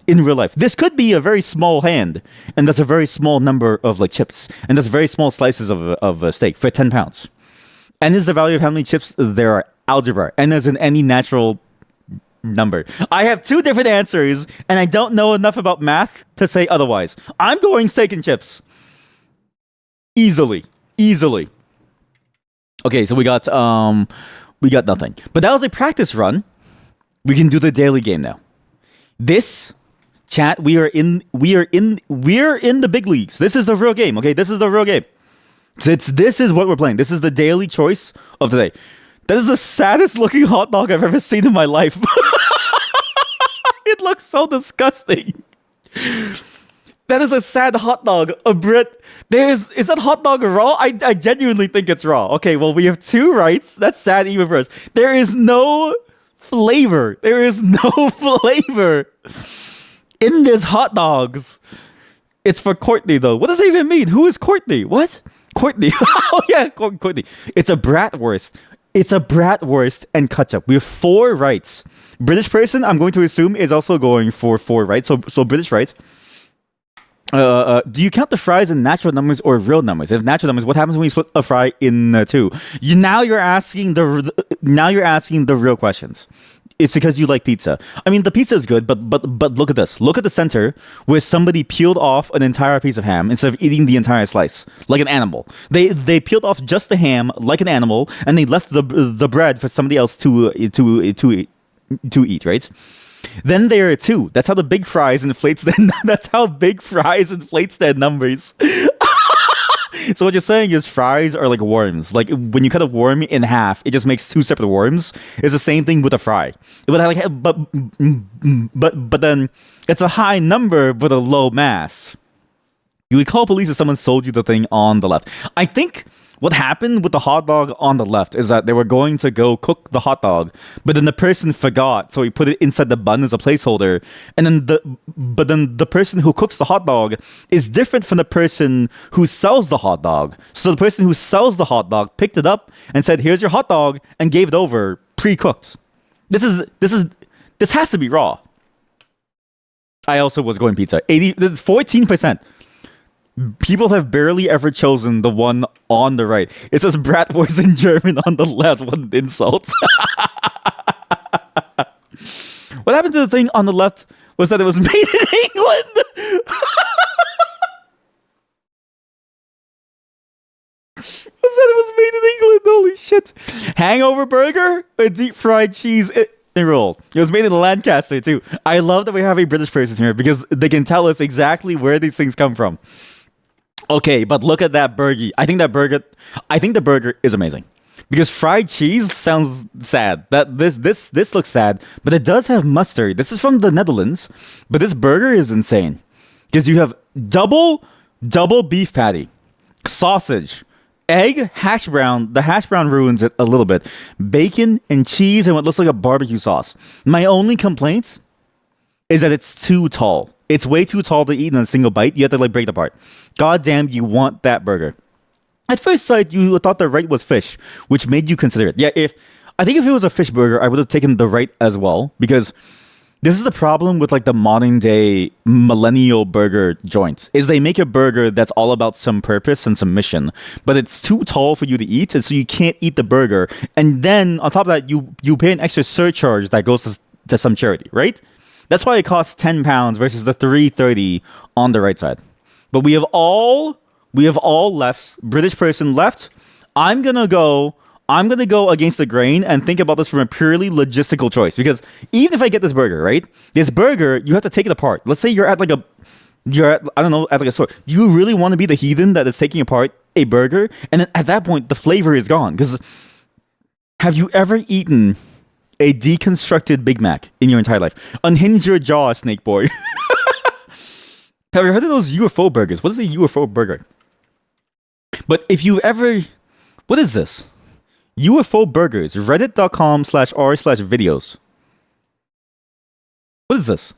Speaker 1: real life. This could be a very small hand, and that's a very small number of like chips, and that's very small slices of steak for £10. And is the value of how many chips there are algebra, and as in any natural number. I have 2 different answers, and I don't know enough about math to say otherwise. I'm going steak and chips. Easily. Okay, so we got nothing. But that was a practice run. We can do the daily game now. This chat, we're in the big leagues. This is the real game, okay? This is the real game. This is what we're playing. This is the daily choice of today. That is the saddest looking hot dog I've ever seen in my life. It looks so disgusting. That is a sad hot dog. A Brit. Is that hot dog raw? I genuinely think it's raw. Okay, well, we have 2 rights. That's sad even for us. There is no flavor. There is no flavor in this hot dogs. It's for Courtney, though. What does that even mean? Who is Courtney? What? Courtney. Oh, yeah, Courtney. It's a bratwurst. It's a bratwurst and ketchup. We have 4 rights. British person, I'm going to assume, is also going for 4 rights. So British rights. Do you count the fries in natural numbers or real numbers? If natural numbers, what happens when you split a fry in two? Now you're asking the real questions. It's because you like pizza. I mean, the pizza is good, but look at this. Look at the center where somebody peeled off an entire piece of ham instead of eating the entire slice like an animal. They peeled off just the ham like an animal, and they left the bread for somebody else to eat. Right? Then there are two. That's how the big fries inflates. That's how big fries inflates their numbers. So what you're saying is fries are like worms. Like when you cut a worm in half, it just makes two separate worms. It's the same thing with a fry. But then it's a high number but a low mass. You would call police if someone sold you the thing on the left. I think what happened with the hot dog on the left is that they were going to go cook the hot dog, but then the person forgot, so he put it inside the bun as a placeholder. And then the person who cooks the hot dog is different from the person who sells the hot dog. So the person who sells the hot dog picked it up and said, "Here's your hot dog," and gave it over pre-cooked. This has to be raw. I also was going pizza. 14%. People have barely ever chosen the one on the right. It says bratwurst in German on the left. What an insult. What happened to the thing on the left was that it was made in England. It was made in England. Holy shit. Hangover burger or deep fried cheese roll. It was made in Lancaster too. I love that we have a British person here because they can tell us exactly where these things come from. Okay, but look at that burger. I think the burger is amazing. Because fried cheese sounds sad. This looks sad, but it does have mustard. This is from the Netherlands, but this burger is insane. Because you have double beef patty, sausage, egg, hash brown. The hash brown ruins it a little bit. Bacon and cheese and what looks like a barbecue sauce. My only complaint is that it's too tall. It's way too tall to eat in a single bite. You have to like break it apart. God damn, you want that burger. At first sight, you thought the right was fish, which made you consider it. Yeah, I think if it was a fish burger, I would have taken the right as well, because this is the problem with like the modern day millennial burger joints, is they make a burger that's all about some purpose and some mission, but it's too tall for you to eat, and so you can't eat the burger. And then on top of that, you pay an extra surcharge that goes to some charity, right? That's why it costs £10 versus the $3.30 on the right side. But we have all left. British person left. I'm gonna go against the grain and think about this from a purely logistical choice. Because even if I get this burger, right? This burger, you have to take it apart. Let's say you're at like a store. Do you really want to be the heathen that is taking apart a burger? And then at that point, the flavor is gone. Because have you ever eaten a deconstructed Big Mac in your entire life? Unhinge your jaw, snake boy. Have you heard of those UFO burgers? What is a UFO burger? But if you ever... What is this? UFO burgers. Reddit.com/r/videos. What is this?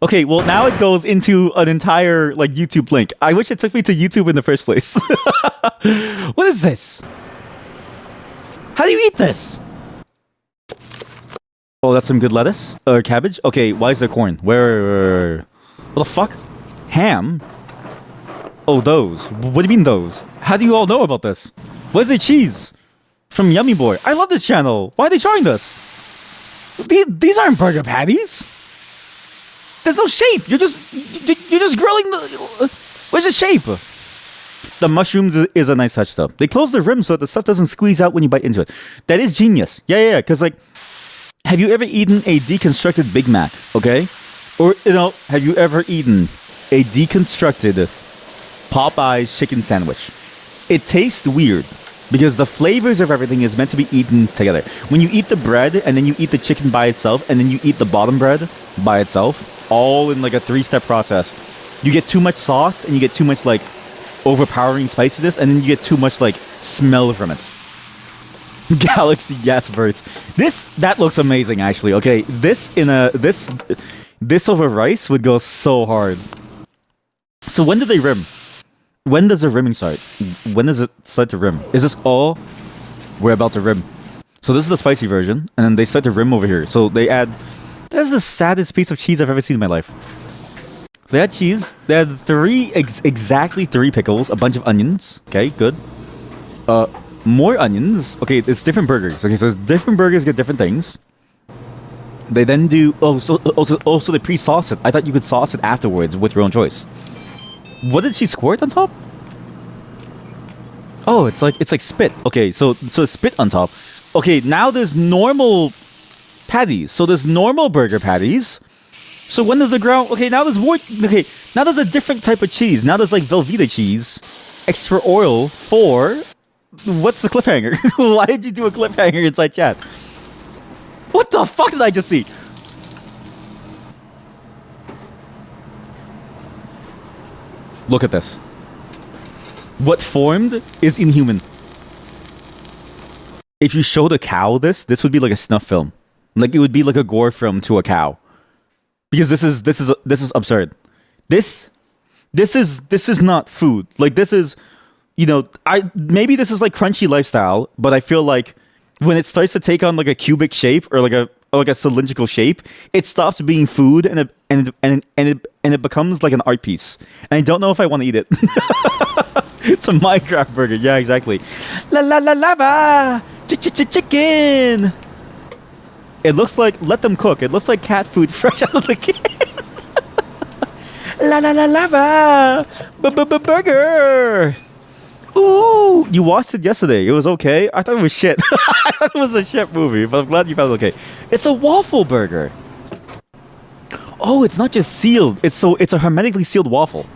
Speaker 1: Okay, well, now it goes into an entire like YouTube link. I wish it took me to YouTube in the first place. What is this? How do you eat this? Oh, that's some good lettuce? Or cabbage? Okay, why is there corn? Where? What the fuck? Ham? Oh, those. What do you mean those? How do you all know about this? What is the cheese? From Yummy Boy. I love this channel. Why are they showing this? These aren't burger patties. There's no shape. You're just grilling the... Where's the shape? The mushrooms is a nice touch though. They close the rim so that the stuff doesn't squeeze out when you bite into it. That is genius. Yeah. Because like... Have you ever eaten a deconstructed Big Mac? Okay? Or, have you ever eaten a deconstructed Popeye's chicken sandwich? It tastes weird because the flavors of everything is meant to be eaten together. When you eat the bread and then you eat the chicken by itself and then you eat the bottom bread by itself, all in like a 3-step process, you get too much sauce and you get too much like overpowering spiciness and then you get too much like smell from it. Galaxy, yes, Bert. That looks amazing, actually. Okay, this over rice would go so hard. So when do they rim? When does the rimming start? When does it start to rim? Is this all we're about to rim? So this is the spicy version, and then they start to rim over here. So they add... That's the saddest piece of cheese I've ever seen in my life. They had cheese. They had exactly 3 pickles, a bunch of onions. Okay, good. More onions. Okay, it's different burgers. Okay, so it's different burgers get different things. They then do also they pre-sauce it. I thought you could sauce it afterwards with your own choice. What did she squirt on top? Oh, it's like spit. Okay, so spit on top. Okay, now there's normal patties. So there's normal burger patties. So when there's a ground, okay, now there's more. Okay, now there's a different type of cheese. Now there's like Velveeta cheese, extra oil for. What's the cliffhanger? Why did you do a cliffhanger inside chat? What the fuck did I just see? Look at this. What formed is inhuman. If you showed a cow this would be like a snuff film. Like it would be like a gore film to a cow. Because this is absurd. This is not food. Like this is, you know, maybe this is like crunchy lifestyle, but I feel like when it starts to take on like a cubic shape or like a cylindrical shape, it stops being food and it becomes like an art piece. And I don't know if I want to eat it. It's a Minecraft burger. Yeah, exactly. La la la lava, chicken. It looks like let them cook. It looks like cat food fresh out of the can. La la la lava, burger. Ooh, you watched it yesterday. It was okay. I thought it was shit. I thought it was a shit movie, but I'm glad you found it okay. It's a waffle burger. Oh, it's not just sealed. It's a hermetically sealed waffle.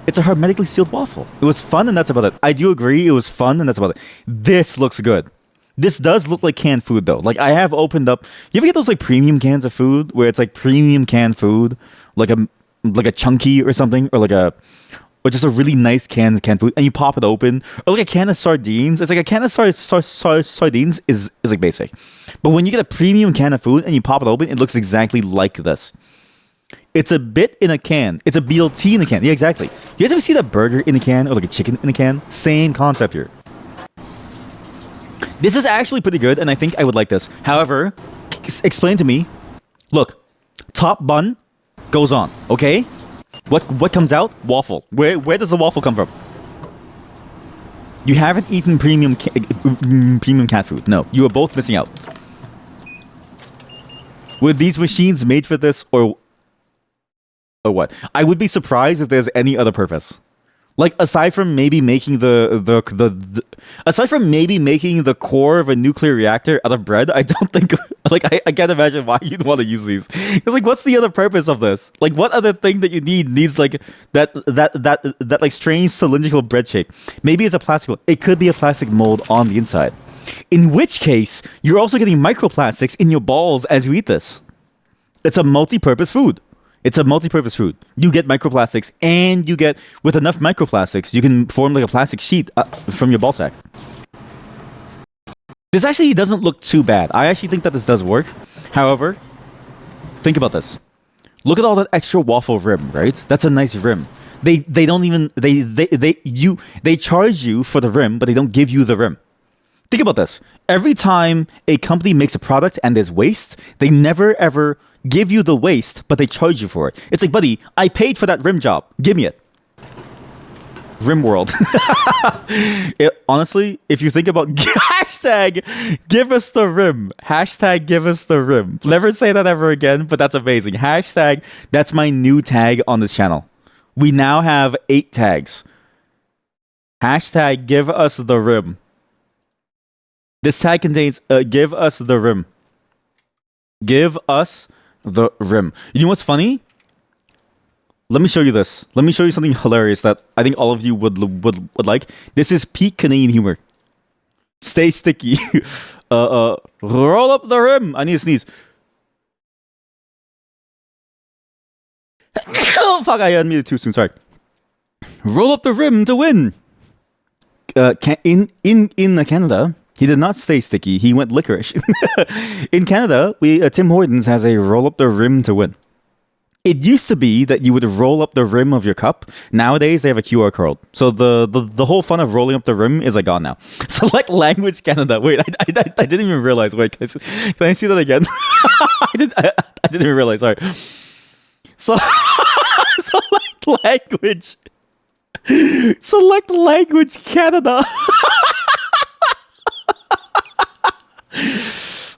Speaker 1: It's a hermetically sealed waffle. It was fun, and that's about it. I do agree. It was fun, and that's about it. This looks good. This does look like canned food, though. Like I have opened up. You ever get those like premium cans of food where it's like premium canned food, like a chunky or something, or just a really nice canned food, and you pop it open, or like a can of sardines. It's like a can of sardines is like basic, but when you get a premium can of food and you pop it open, it looks exactly like this. It's a bit in a can. It's a BLT in a can. Yeah, exactly. You guys ever see that burger in a can or like a chicken in a can? Same concept here. This is actually pretty good, and I think I would like this. However, explain to me. Look, top bun goes on. Okay. What comes out? Waffle. Where does the waffle come from? You haven't eaten premium cat food. No, you are both missing out. Were these machines made for this, or what? I would be surprised if there's any other purpose. Like aside from maybe making aside from maybe making the core of a nuclear reactor out of bread, I don't think like I can't imagine why you'd want to use these. It's like, what's the other purpose of this? Like, what other thing that you needs like that like strange cylindrical bread shape? Maybe it's a plastic mold. It could be a plastic mold on the inside. In which case, you're also getting microplastics in your balls as you eat this. It's a multi-purpose food. It's a multi-purpose food. You get microplastics, and you get, with enough microplastics, you can form like a plastic sheet from your ballsack. This actually doesn't look too bad. I actually think that this does work. However, think about this. Look at all that extra waffle rim, right? That's a nice rim. They don't even they charge you for the rim, but they don't give you the rim. Think about this. Every time a company makes a product and there's waste, they never ever give you the waste, but they charge you for it. It's like, buddy, I paid for that rim job. Give me it. Rim world. Honestly, if you think about hashtag give us the rim. Hashtag give us the rim. Never say that ever again, but that's amazing. Hashtag, that's my new tag on this channel. We now have 8 tags. Hashtag give us the rim. This tag contains give us the rim. Give us the rim. You know what's funny? Let me show you this. Let me show you something hilarious that I think all of you would like. This is peak Canadian humor. Stay sticky. Roll up the rim. I need to sneeze. Oh fuck! I unmuted too soon. Sorry. Roll up the rim to win. In Canada, he did not stay sticky. He went licorice. In Canada, Tim Hortons has a roll up the rim to win. It used to be that you would roll up the rim of your cup. Nowadays, they have a QR code. So the whole fun of rolling up the rim is like gone now. Select language Canada. Wait, I didn't even realize. Wait, can I see that again? I didn't even realize. Sorry. So language. Select language, Canada.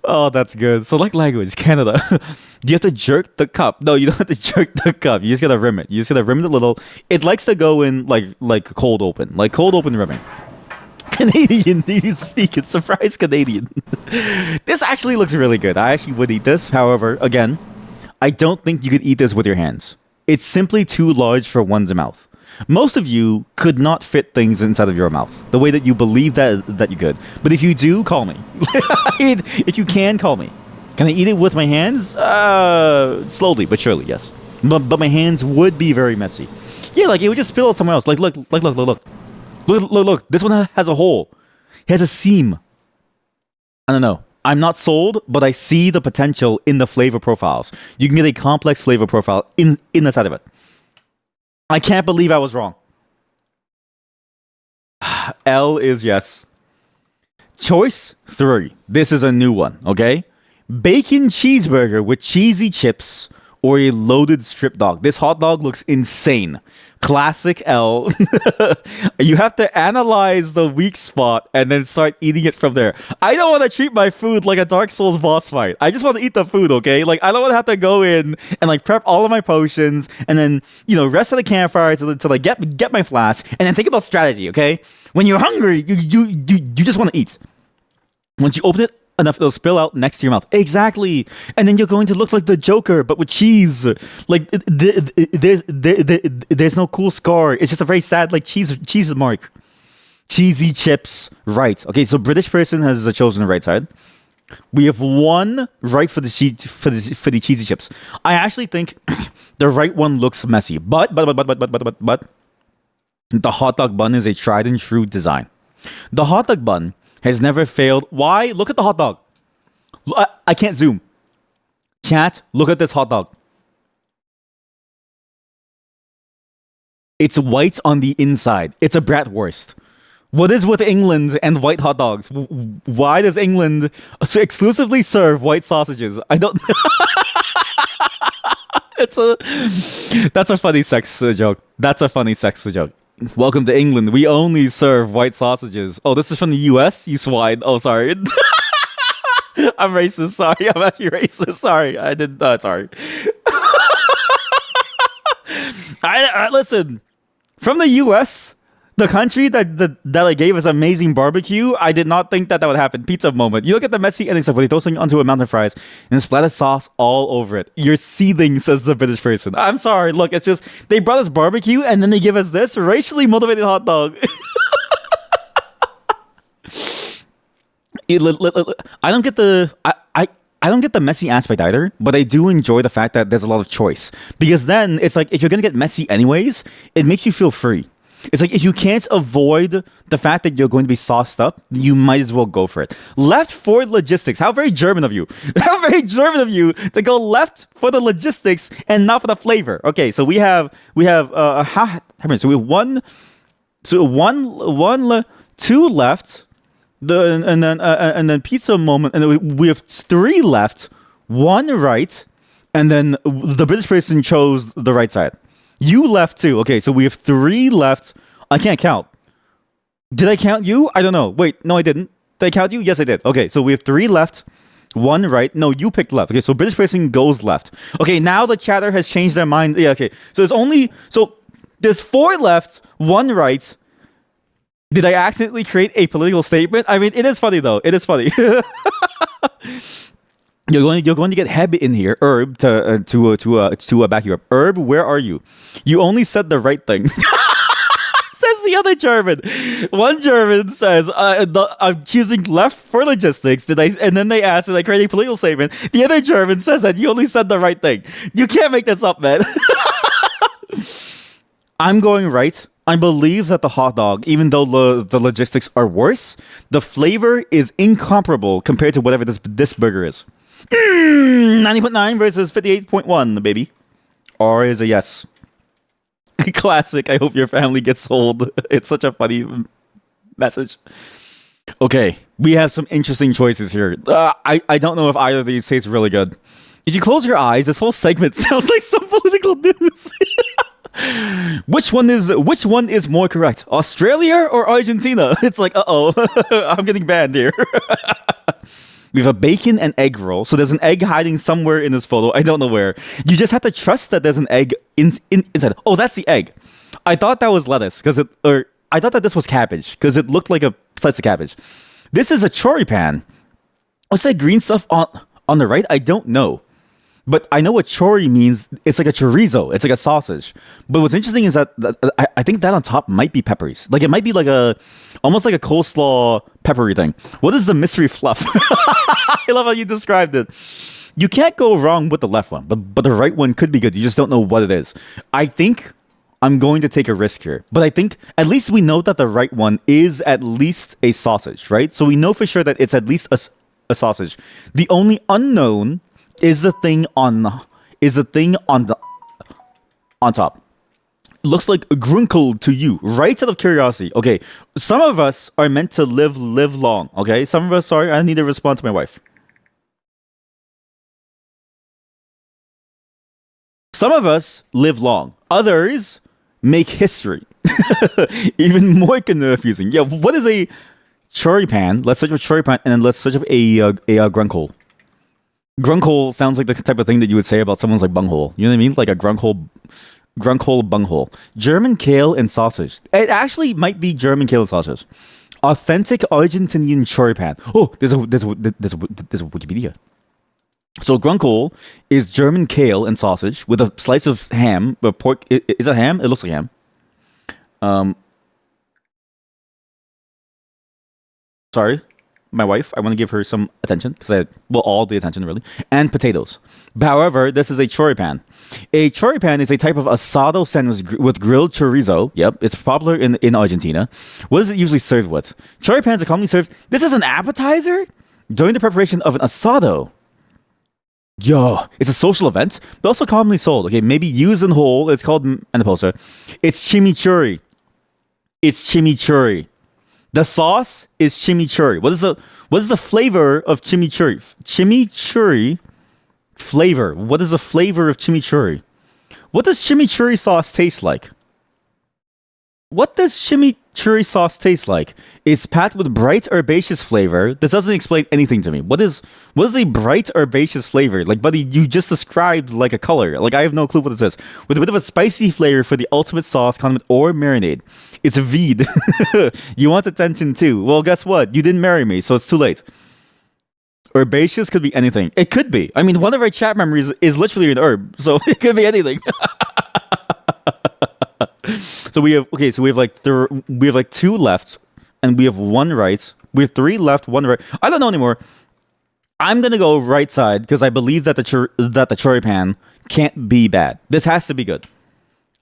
Speaker 1: Oh, that's good. Select language, Canada. Do you have to jerk the cup? No, you don't have to jerk the cup. You just gotta rim it. You just gotta rim it a little. It likes to go in like cold open. Like cold open rimming. Canadian, do you speak it? Surprise Canadian. This actually looks really good. I actually would eat this. However, again, I don't think you could eat this with your hands. It's simply too large for one's mouth. Most of you could not fit things inside of your mouth the way that you believe that you could. But if you do, call me. If you can, call me. Can I eat it with my hands? Slowly but surely, yes. But my hands would be very messy. Yeah, like it would just spill out somewhere else. Like look. Look, this one has a hole. It has a seam. I don't know. I'm not sold, but I see the potential in the flavor profiles. You can get a complex flavor profile in the side of it. I can't believe I was wrong. L is yes. Choice 3. This is a new one, okay? Bacon cheeseburger with cheesy chips or a loaded strip dog. This hot dog looks insane. Classic L. You have to analyze the weak spot and then start eating it from there. I don't want to treat my food like a Dark Souls boss fight. I just want to eat the food, okay? Like, I don't want to have to go in and, like, prep all of my potions and then, you know, rest at the campfire to like, get my flask and then think about strategy, okay? When you're hungry, you just want to eat. Once you open it, enough it'll spill out next to your mouth. Exactly. And then you're going to look like the Joker, but with cheese. Like there's no cool scar. It's just a very sad like cheese mark. Cheesy chips. Right. Okay, so British person has chosen the right side. We have one right for the cheesy chips. I actually think the right one looks messy. But the hot dog bun is a tried and true design. The hot dog bun has never failed. Why? Look at the hot dog. I can't zoom. Chat, look at this hot dog. It's white on the inside. It's a bratwurst. What is with England and white hot dogs? Why does England exclusively serve white sausages? I don't... That's a funny sex joke. That's a funny sex joke. Welcome to England. We only serve white sausages. Oh, this is from the US? You swine. Oh, sorry. I'm racist. Sorry. I'm actually racist. Sorry. I did not. Sorry. I listen. From the US, the country that gave us amazing barbecue, I did not think that would happen. Pizza moment. You look at the messy endings of toasting onto a mountain of fries and splatter sauce all over it. You're seething, says the British person. I'm sorry. Look, it's just they brought us barbecue and then they give us this racially motivated hot dog. I don't get the I don't get the messy aspect either, but I do enjoy the fact that there's a lot of choice because then it's like if you're gonna get messy anyways, it makes you feel free. It's like if you can't avoid the fact that you're going to be sauced up, you might as well go for it. Left for logistics. How very German of you. How very German of you to go left for the logistics and not for the flavor. Okay, so we have two left. And then pizza moment, and then we have 3 left, 1 right, and then the British person chose the right side. You left 2. Okay, so we have 3 left. I can't count. Did I count you? I don't know. Wait, no, I didn't. Did I count you? Yes, I did. Okay, so we have 3 left, 1 right. No, you picked left. Okay, so British person goes left. Okay, now the chatter has changed their mind. Yeah, okay. So there's 4 left, 1 right. Did I accidentally create a political statement? I mean, it is funny though. It is funny. You're going to get Heb in here, Herb, to back you up. Herb, where are you? You only said the right thing. Says the other German. One German says, I'm choosing left for logistics. And then they ask, did I create a political statement? The other German says that you only said the right thing. You can't make this up, man. I'm going right. I believe that the hot dog, even though the logistics are worse, the flavor is incomparable compared to whatever this burger is. 90.9 versus 58.1, baby. R is a yes. Classic. I hope your family gets sold. It's such a funny message. Okay, we have some interesting choices here. I don't know if either of these taste really good. If you close your eyes, this whole segment sounds like some political news. Which one is more correct? Australia or Argentina? It's like, uh-oh, I'm getting banned here. We have a bacon and egg roll. So there's an egg hiding somewhere in this photo. I don't know where. You just have to trust that there's an egg inside. Oh, that's the egg. I thought that was lettuce or I thought that this was cabbage because it looked like a slice of cabbage. This is a choripan. What's that green stuff on the right? I don't know. But I know what chori means. It's like a chorizo. It's like a sausage. But what's interesting is that I think that on top might be peppers. Like it might be like almost like a coleslaw peppery thing. What is the mystery fluff? I love how you described it. You can't go wrong with the left one, but the right one could be good. You just don't know what it is. I think I'm going to take a risk here. But I think at least we know that the right one is at least a sausage, right? So we know for sure that it's at least a sausage. The only unknown is the thing on top. Looks like grunkled to you, right out of curiosity. Okay, some of us are meant to live long. Okay, some of us. Sorry, I need to respond to my wife. Some of us live long. Others make history. Even more confusing. Yeah, what is a choripan? Let's search for choripan and then let's search up a grunkle. Grunkhole sounds like the type of thing that you would say about someone's like bunghole. You know what I mean? Like a grunkhole bunghole. German kale and sausage. It actually might be German kale and sausage. Authentic Argentinian choripan. Oh, there's a Wikipedia. So grunkhole is German kale and sausage with a slice of ham, but pork. Is it ham? It looks like ham. Sorry. My wife, I want to give her some attention because all the attention really, and potatoes. However, this is a choripan. A choripan is a type of asado sandwich with grilled chorizo. Yep, it's popular in Argentina. What is it usually served with? Choripans are commonly served. This is an appetizer during the preparation of an asado. Yo, it's a social event, but also commonly sold. Okay, maybe used in whole. It's called and the poster. It's chimichurri. It's chimichurri. The sauce is chimichurri. What is the flavor of chimichurri? Chimichurri flavor. What is the flavor of chimichurri? What does chimichurri sauce taste like? What does chimichurri sauce taste like? It's packed with bright herbaceous flavor. This doesn't explain anything to me. What is a bright herbaceous flavor? Like, buddy, you just described like a color. Like, I have no clue what this is. With a bit of a spicy flavor for the ultimate sauce, condiment, or marinade. It's a vide. You want attention too. Well, guess what? You didn't marry me, so it's too late. Herbaceous could be anything. It could be. I mean, one of our chat memories is literally an herb, so it could be anything. So we have like two left, and we have one right. We have three left, one right. I don't know anymore. I'm gonna go right side because I believe that the choripan can't be bad. This has to be good.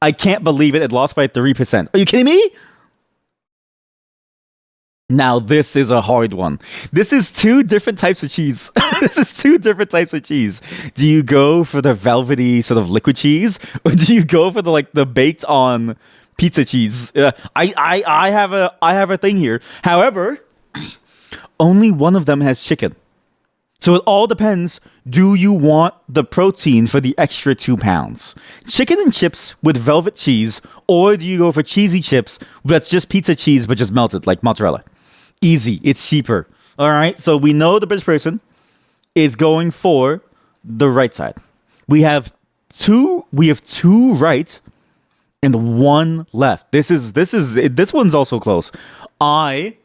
Speaker 1: I can't believe it lost by 3%. Are you kidding me? Now this is a hard one. This is two different types of cheese. Do you go for the velvety sort of liquid cheese, or do you go for the baked on pizza cheese? I have a thing here. However, only one of them has chicken. So it all depends. Do you want the protein for the extra 2 pounds? Chicken and chips with velvet cheese, or do you go for cheesy chips that's just pizza cheese but just melted like mozzarella? Easy. It's cheaper. All right. So we know the British person is going for the right side. We have two right and one left. This one's also close. I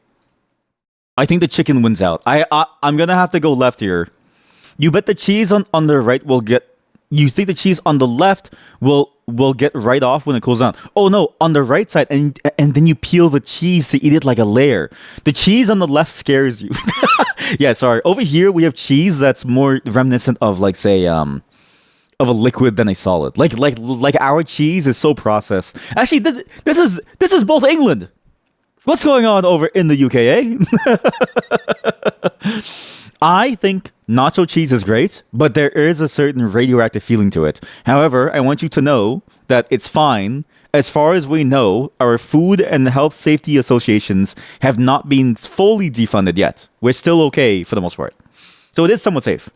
Speaker 1: think the chicken wins out. I'm gonna have to go left here. You bet the cheese on the right will get. You think the cheese on the left will get right off when it cools down? Oh no, on the right side, and then you peel the cheese to eat it like a layer. The cheese on the left scares you. Yeah, sorry. Over here we have cheese that's more reminiscent of like say of a liquid than a solid. Like our cheese is so processed. Actually, this is both England. What's going on over in the UK, eh? I think nacho cheese is great, but there is a certain radioactive feeling to it. However, I want you to know that it's fine. As far as we know, our food and health safety associations have not been fully defunded yet. We're still okay for the most part. So it is somewhat safe.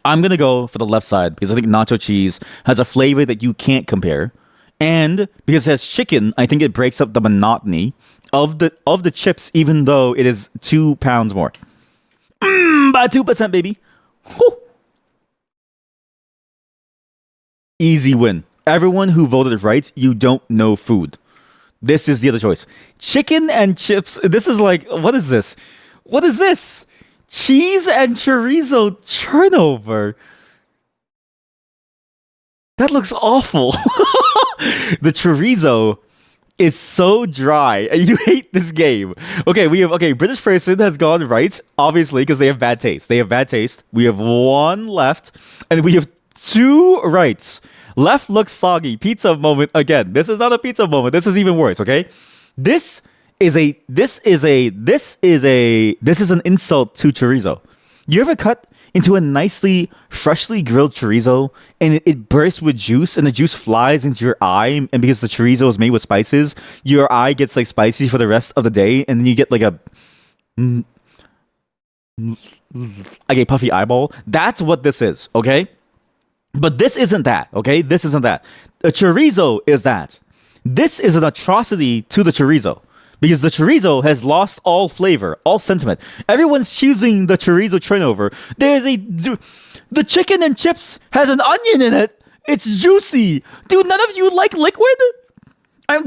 Speaker 1: I'm going to go for the left side because I think nacho cheese has a flavor that you can't compare. And because it has chicken, I think it breaks up the monotony of the chips, even though it is 2 pounds more. About 2%, baby. Whew. Easy win. Everyone who voted right, you don't know food. This is the other choice. Chicken and chips. This is like, what is this? What is this? Cheese and chorizo turnover. That looks awful. The chorizo is so dry. You hate this game. Okay, British person has gone right, obviously, because they have bad taste. They have bad taste. We have one left, and we have two rights. Left looks soggy. Pizza moment again. This is not a pizza moment. This is even worse, okay? This is an insult to chorizo. You ever cut into a nicely freshly grilled chorizo and it bursts with juice and the juice flies into your eye, and because the chorizo is made with spices, your eye gets like spicy for the rest of the day, and then you get like a puffy eyeball? That's what this is, okay? But this isn't that, okay? This isn't that. A chorizo is that. This is an atrocity to the chorizo because the chorizo has lost all flavor, all sentiment. Everyone's choosing the chorizo turnover. The chicken and chips has an onion in it. It's juicy. Dude, none of you like liquid? I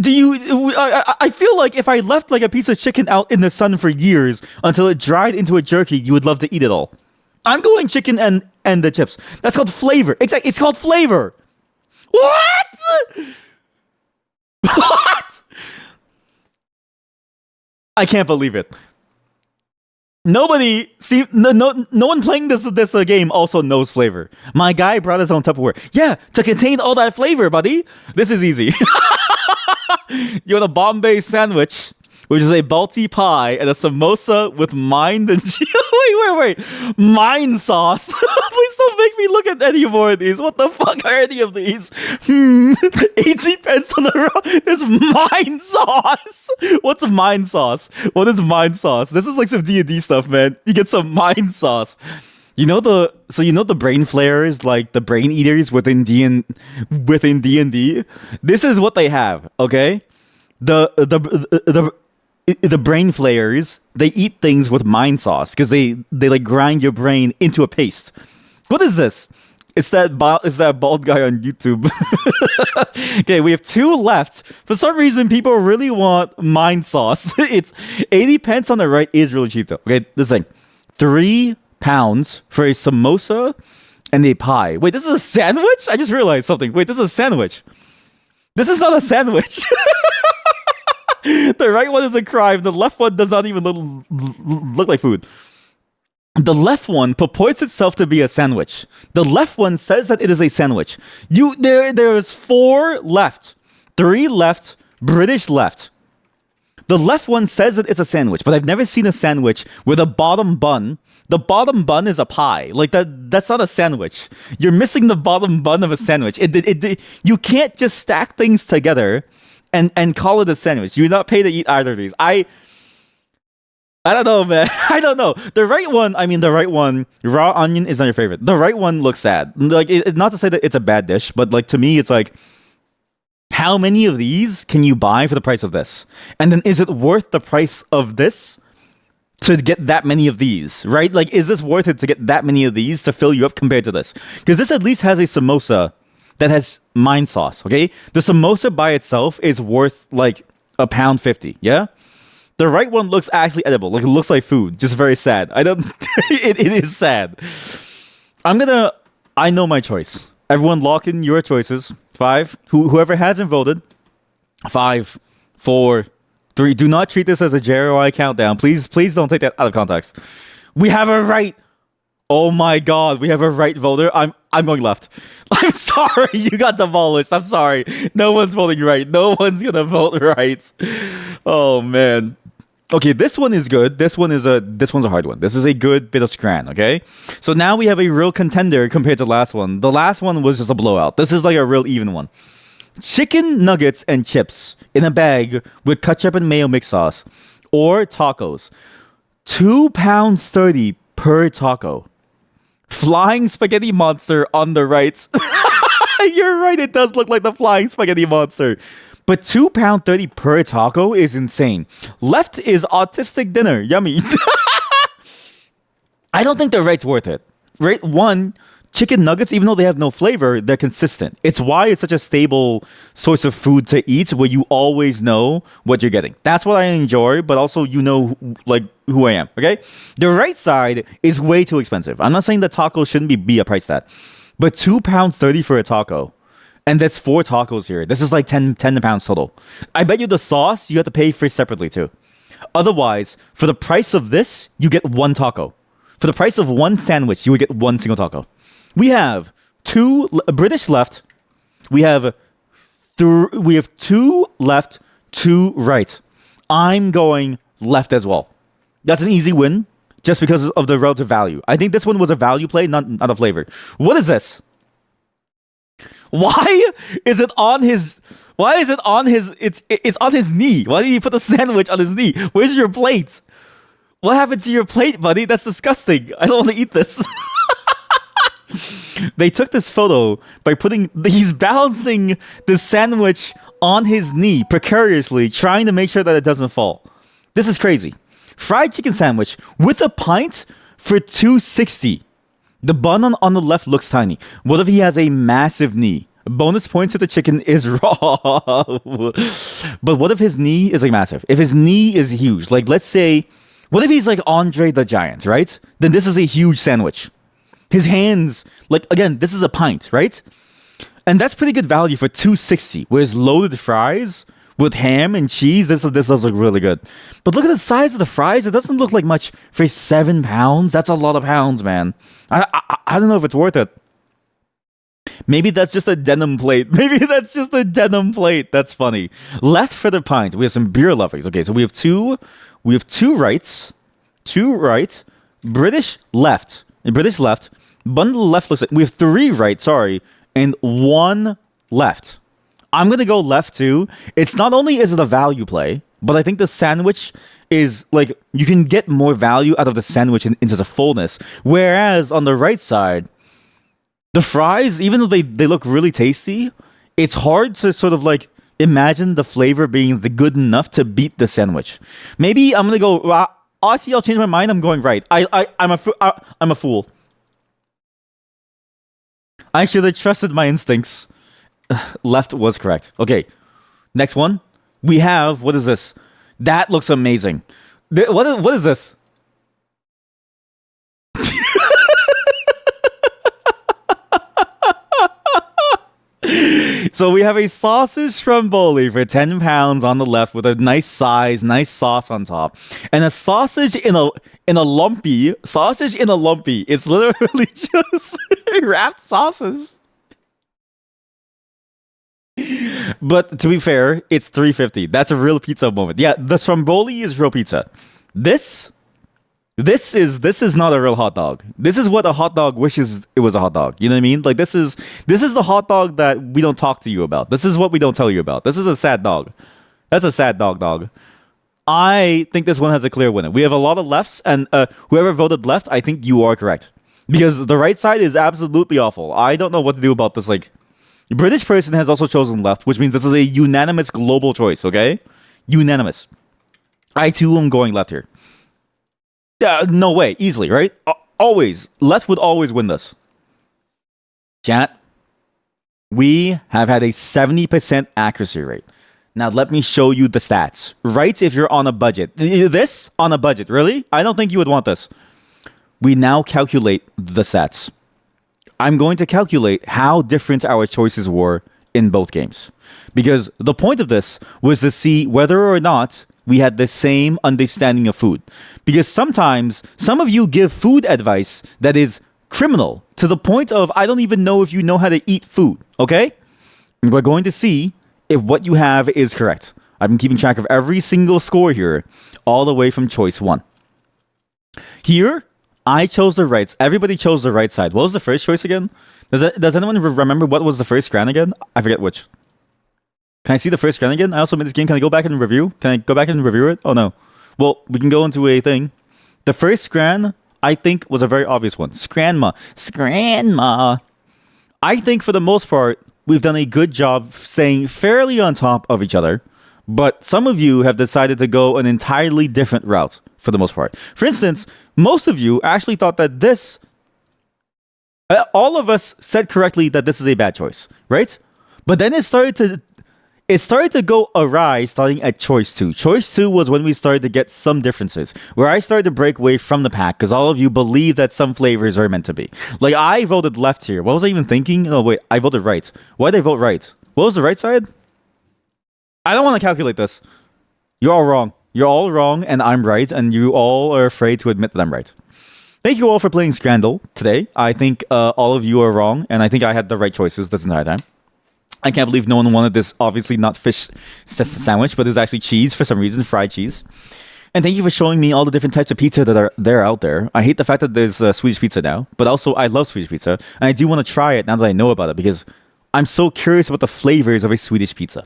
Speaker 1: feel like if I left like a piece of chicken out in the sun for years until it dried into a jerky, you would love to eat it all. I'm going chicken and the chips. That's called flavor. Exactly. It's called flavor. What? What? I can't believe it. Nobody, see, no one playing this game also knows flavor. My guy brought his own Tupperware. Yeah, to contain all that flavor, buddy. This is easy. You want a Bombay sandwich, which is a Balti pie and a samosa with mind and cheese. Wait. Mind sauce. Please don't make me look at any more of these. What the fuck are any of these? 80 pence on the road. There's mind sauce. What's mind sauce? What is mind sauce? This is like some D&D stuff, man. You get some mind sauce. You know the brain flares, like the brain eaters within D&D? This is what they have, okay? The brain flayers, they eat things with mind sauce because they like grind your brain into a paste. What is this? It's that bald guy on YouTube. Okay, we have two left. For some reason, people really want mind sauce. It's 80 pence on the right is really cheap though. Okay, this thing, 3 pounds for a samosa and a pie. Wait, this is a sandwich? I just realized something. Wait, this is a sandwich. This is not a sandwich. The right one is a crime. The left one does not even look like food. The left one purports itself to be a sandwich. The left one says that it is a sandwich. There's 4 left. 3 left. British left. The left one says that it's a sandwich, but I've never seen a sandwich with a bottom bun. The bottom bun is a pie. Like that's not a sandwich. You're missing the bottom bun of a sandwich. You can't just stack things together and call it a sandwich. You're not paid to eat either of these. I don't know, man. I don't know. The right one, raw onion is not your favorite. The right one looks sad. Like, not to say that it's a bad dish, but like to me, it's like, how many of these can you buy for the price of this? And then is it worth the price of this to get that many of these, right? Like, is this worth it to get that many of these to fill you up compared to this? Because this at least has a samosa that has mind sauce, okay? The samosa by itself is worth like £1.50, yeah? The right one looks actually edible. Like, it looks like food. Just very sad. It is sad. I know my choice. Everyone lock in your choices. 5. Whoever hasn't voted. 5, 4, 3. Do not treat this as a JROI countdown. Please don't take that out of context. We have a right. Oh my god, we have a right voter. I'm going left. I'm sorry, you got demolished. I'm sorry. No one's voting right. No one's gonna vote right. Oh man. Okay, this one is good. This one's a hard one. This is a good bit of Scran, okay? So now we have a real contender compared to the last one. The last one was just a blowout. This is like a real even one. Chicken nuggets and chips in a bag with ketchup and mayo mix sauce, or tacos. £2.30 per taco. Flying spaghetti monster on the right. You're right. It does look like the flying spaghetti monster. But £2.30 per taco is insane. Left is autistic dinner. Yummy. I don't think the right's worth it. Right? One, chicken nuggets, even though they have no flavor, they're consistent. It's why it's such a stable source of food to eat, where you always know what you're getting. That's what I enjoy, but also you know like who I am. Okay? The right side is way too expensive. I'm not saying that tacos shouldn't be a price tag, but £2.30 for a taco. And that's 4 tacos here. This is like 10 pounds total. I bet you the sauce you have to pay for separately too. Otherwise, for the price of this, you get 1 taco. For the price of 1 sandwich, you would get 1 single taco. We have 2 British left. We have 2 left, 2 right. I'm going left as well. That's an easy win, just because of the relative value. I think this one was a value play, not a flavor. What is this? Why is it on his? Why is it on his? It's on his knee. Why did he put the sandwich on his knee? Where's your plate? What happened to your plate, buddy? That's disgusting. I don't want to eat this. They took this photo by he's balancing the sandwich on his knee precariously, trying to make sure that it doesn't fall. This is crazy. Fried chicken sandwich with a pint for $2.60. The bun on the left looks tiny. What if he has a massive knee? Bonus points if the chicken is raw. But what if his knee is like massive? If his knee is huge, like let's say, what if he's like Andre the Giant, right? Then this is a huge sandwich. His hands, like again, this is a pint, right? And that's pretty good value for $2.60. Whereas loaded fries with ham and cheese, this does look really good. But look at the size of the fries. It doesn't look like much for 7 pounds. That's a lot of pounds, man. I don't know if it's worth it. Maybe that's just a denim plate. That's funny. Left for the pint, we have some beer lovers. Okay, so we have two rights, 2 right, British left. Bundle left looks like we have 3 right, sorry, and 1 left. I'm gonna go left too. It's not only is it a value play, but I think the sandwich is like you can get more value out of the sandwich into the fullness. Whereas on the right side, the fries, even though they look really tasty, it's hard to sort of like imagine the flavor being good enough to beat the sandwich. Maybe I'm gonna go. Honestly, I'll change my mind. I'm going right. I'm a fool. I should have trusted my instincts. Left was correct. Okay, next one. We have, what is this? That looks amazing. What is this? So we have a sausage stromboli for 10 pounds on the left with a nice size, nice sauce on top. And a sausage in a lumpy. It's literally just wrapped sausage. But to be fair, it's $3.50. That's a real pizza moment. Yeah, the stromboli is real pizza. This is not a real hot dog. This is what a hot dog wishes it was a hot dog. You know what I mean? Like this is the hot dog that we don't talk to you about. This is what we don't tell you about. This is a sad dog. That's a sad dog. I think this one has a clear winner. We have a lot of lefts, and whoever voted left, I think you are correct. Because the right side is absolutely awful. I don't know what to do about this. Like, British person has also chosen left, which means this is a unanimous global choice, okay? Unanimous. I too am going left here. No way. Easily, right? Always. Left would always win this. Chat, we have had a 70% accuracy rate. Now, let me show you the stats. Right if you're on a budget. This? On a budget. Really? I don't think you would want this. We now calculate the stats. I'm going to calculate how different our choices were in both games. Because the point of this was to see whether or not we had the same understanding of food. Because sometimes some of you give food advice that is criminal to the point of I don't even know if you know how to eat food, okay? And we're going to see if what you have is correct. I've been keeping track of every single score here, all the way from choice 1. Here, I chose the right. Everybody chose the right side. What was the first choice again? Does anyone remember what was the first Scran again? I forget which. Can I see the first Scran again? I also made this game. Can I go back and review? Can I go back and review it? Oh, no. Well, we can go into a thing. The first Scran, I think, was a very obvious one. Scranma. I think for the most part, we've done a good job staying fairly on top of each other, but some of you have decided to go an entirely different route for the most part. For instance, most of you actually thought that this, all of us said correctly that this is a bad choice, right? But then it started to go awry starting at choice 2. Choice 2 was when we started to get some differences, where I started to break away from the pack because all of you believe that some flavors are meant to be. Like, I voted left here. What was I even thinking? Oh, wait, I voted right. Why did I vote right? What was the right side? I don't want to calculate this. You're all wrong. You're all wrong, and I'm right, and you all are afraid to admit that I'm right. Thank you all for playing Scrandle today. I think all of you are wrong, and I think I had the right choices this entire time. I can't believe no one wanted this, obviously not fish sandwich, but it's actually cheese for some reason, fried cheese. And thank you for showing me all the different types of pizza that are there out there. I hate the fact that there's Swedish pizza now, but also I love Swedish pizza, and I do want to try it now that I know about it, because I'm so curious about the flavors of a Swedish pizza.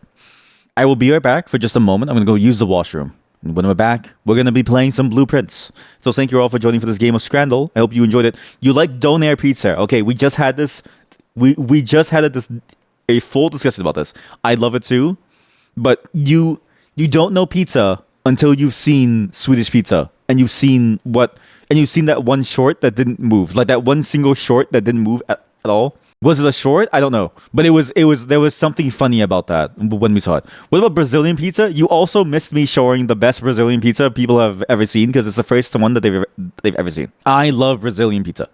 Speaker 1: I will be right back for just a moment. I'm going to go use the washroom. And when we're back, we're going to be playing some blueprints. So thank you all for joining for this game of Scrandle. I hope you enjoyed it. You like Donair pizza. Okay, we just had this. We just had a full discussion about this. I love it too. But you don't know pizza until you've seen Swedish pizza. And you've seen that one short that didn't move. Like that one single short that didn't move at all. Was it a short? I don't know. But there was something funny about that when we saw it. What about Brazilian pizza? You also missed me showing the best Brazilian pizza people have ever seen because it's the first one that they've ever seen. I love Brazilian pizza.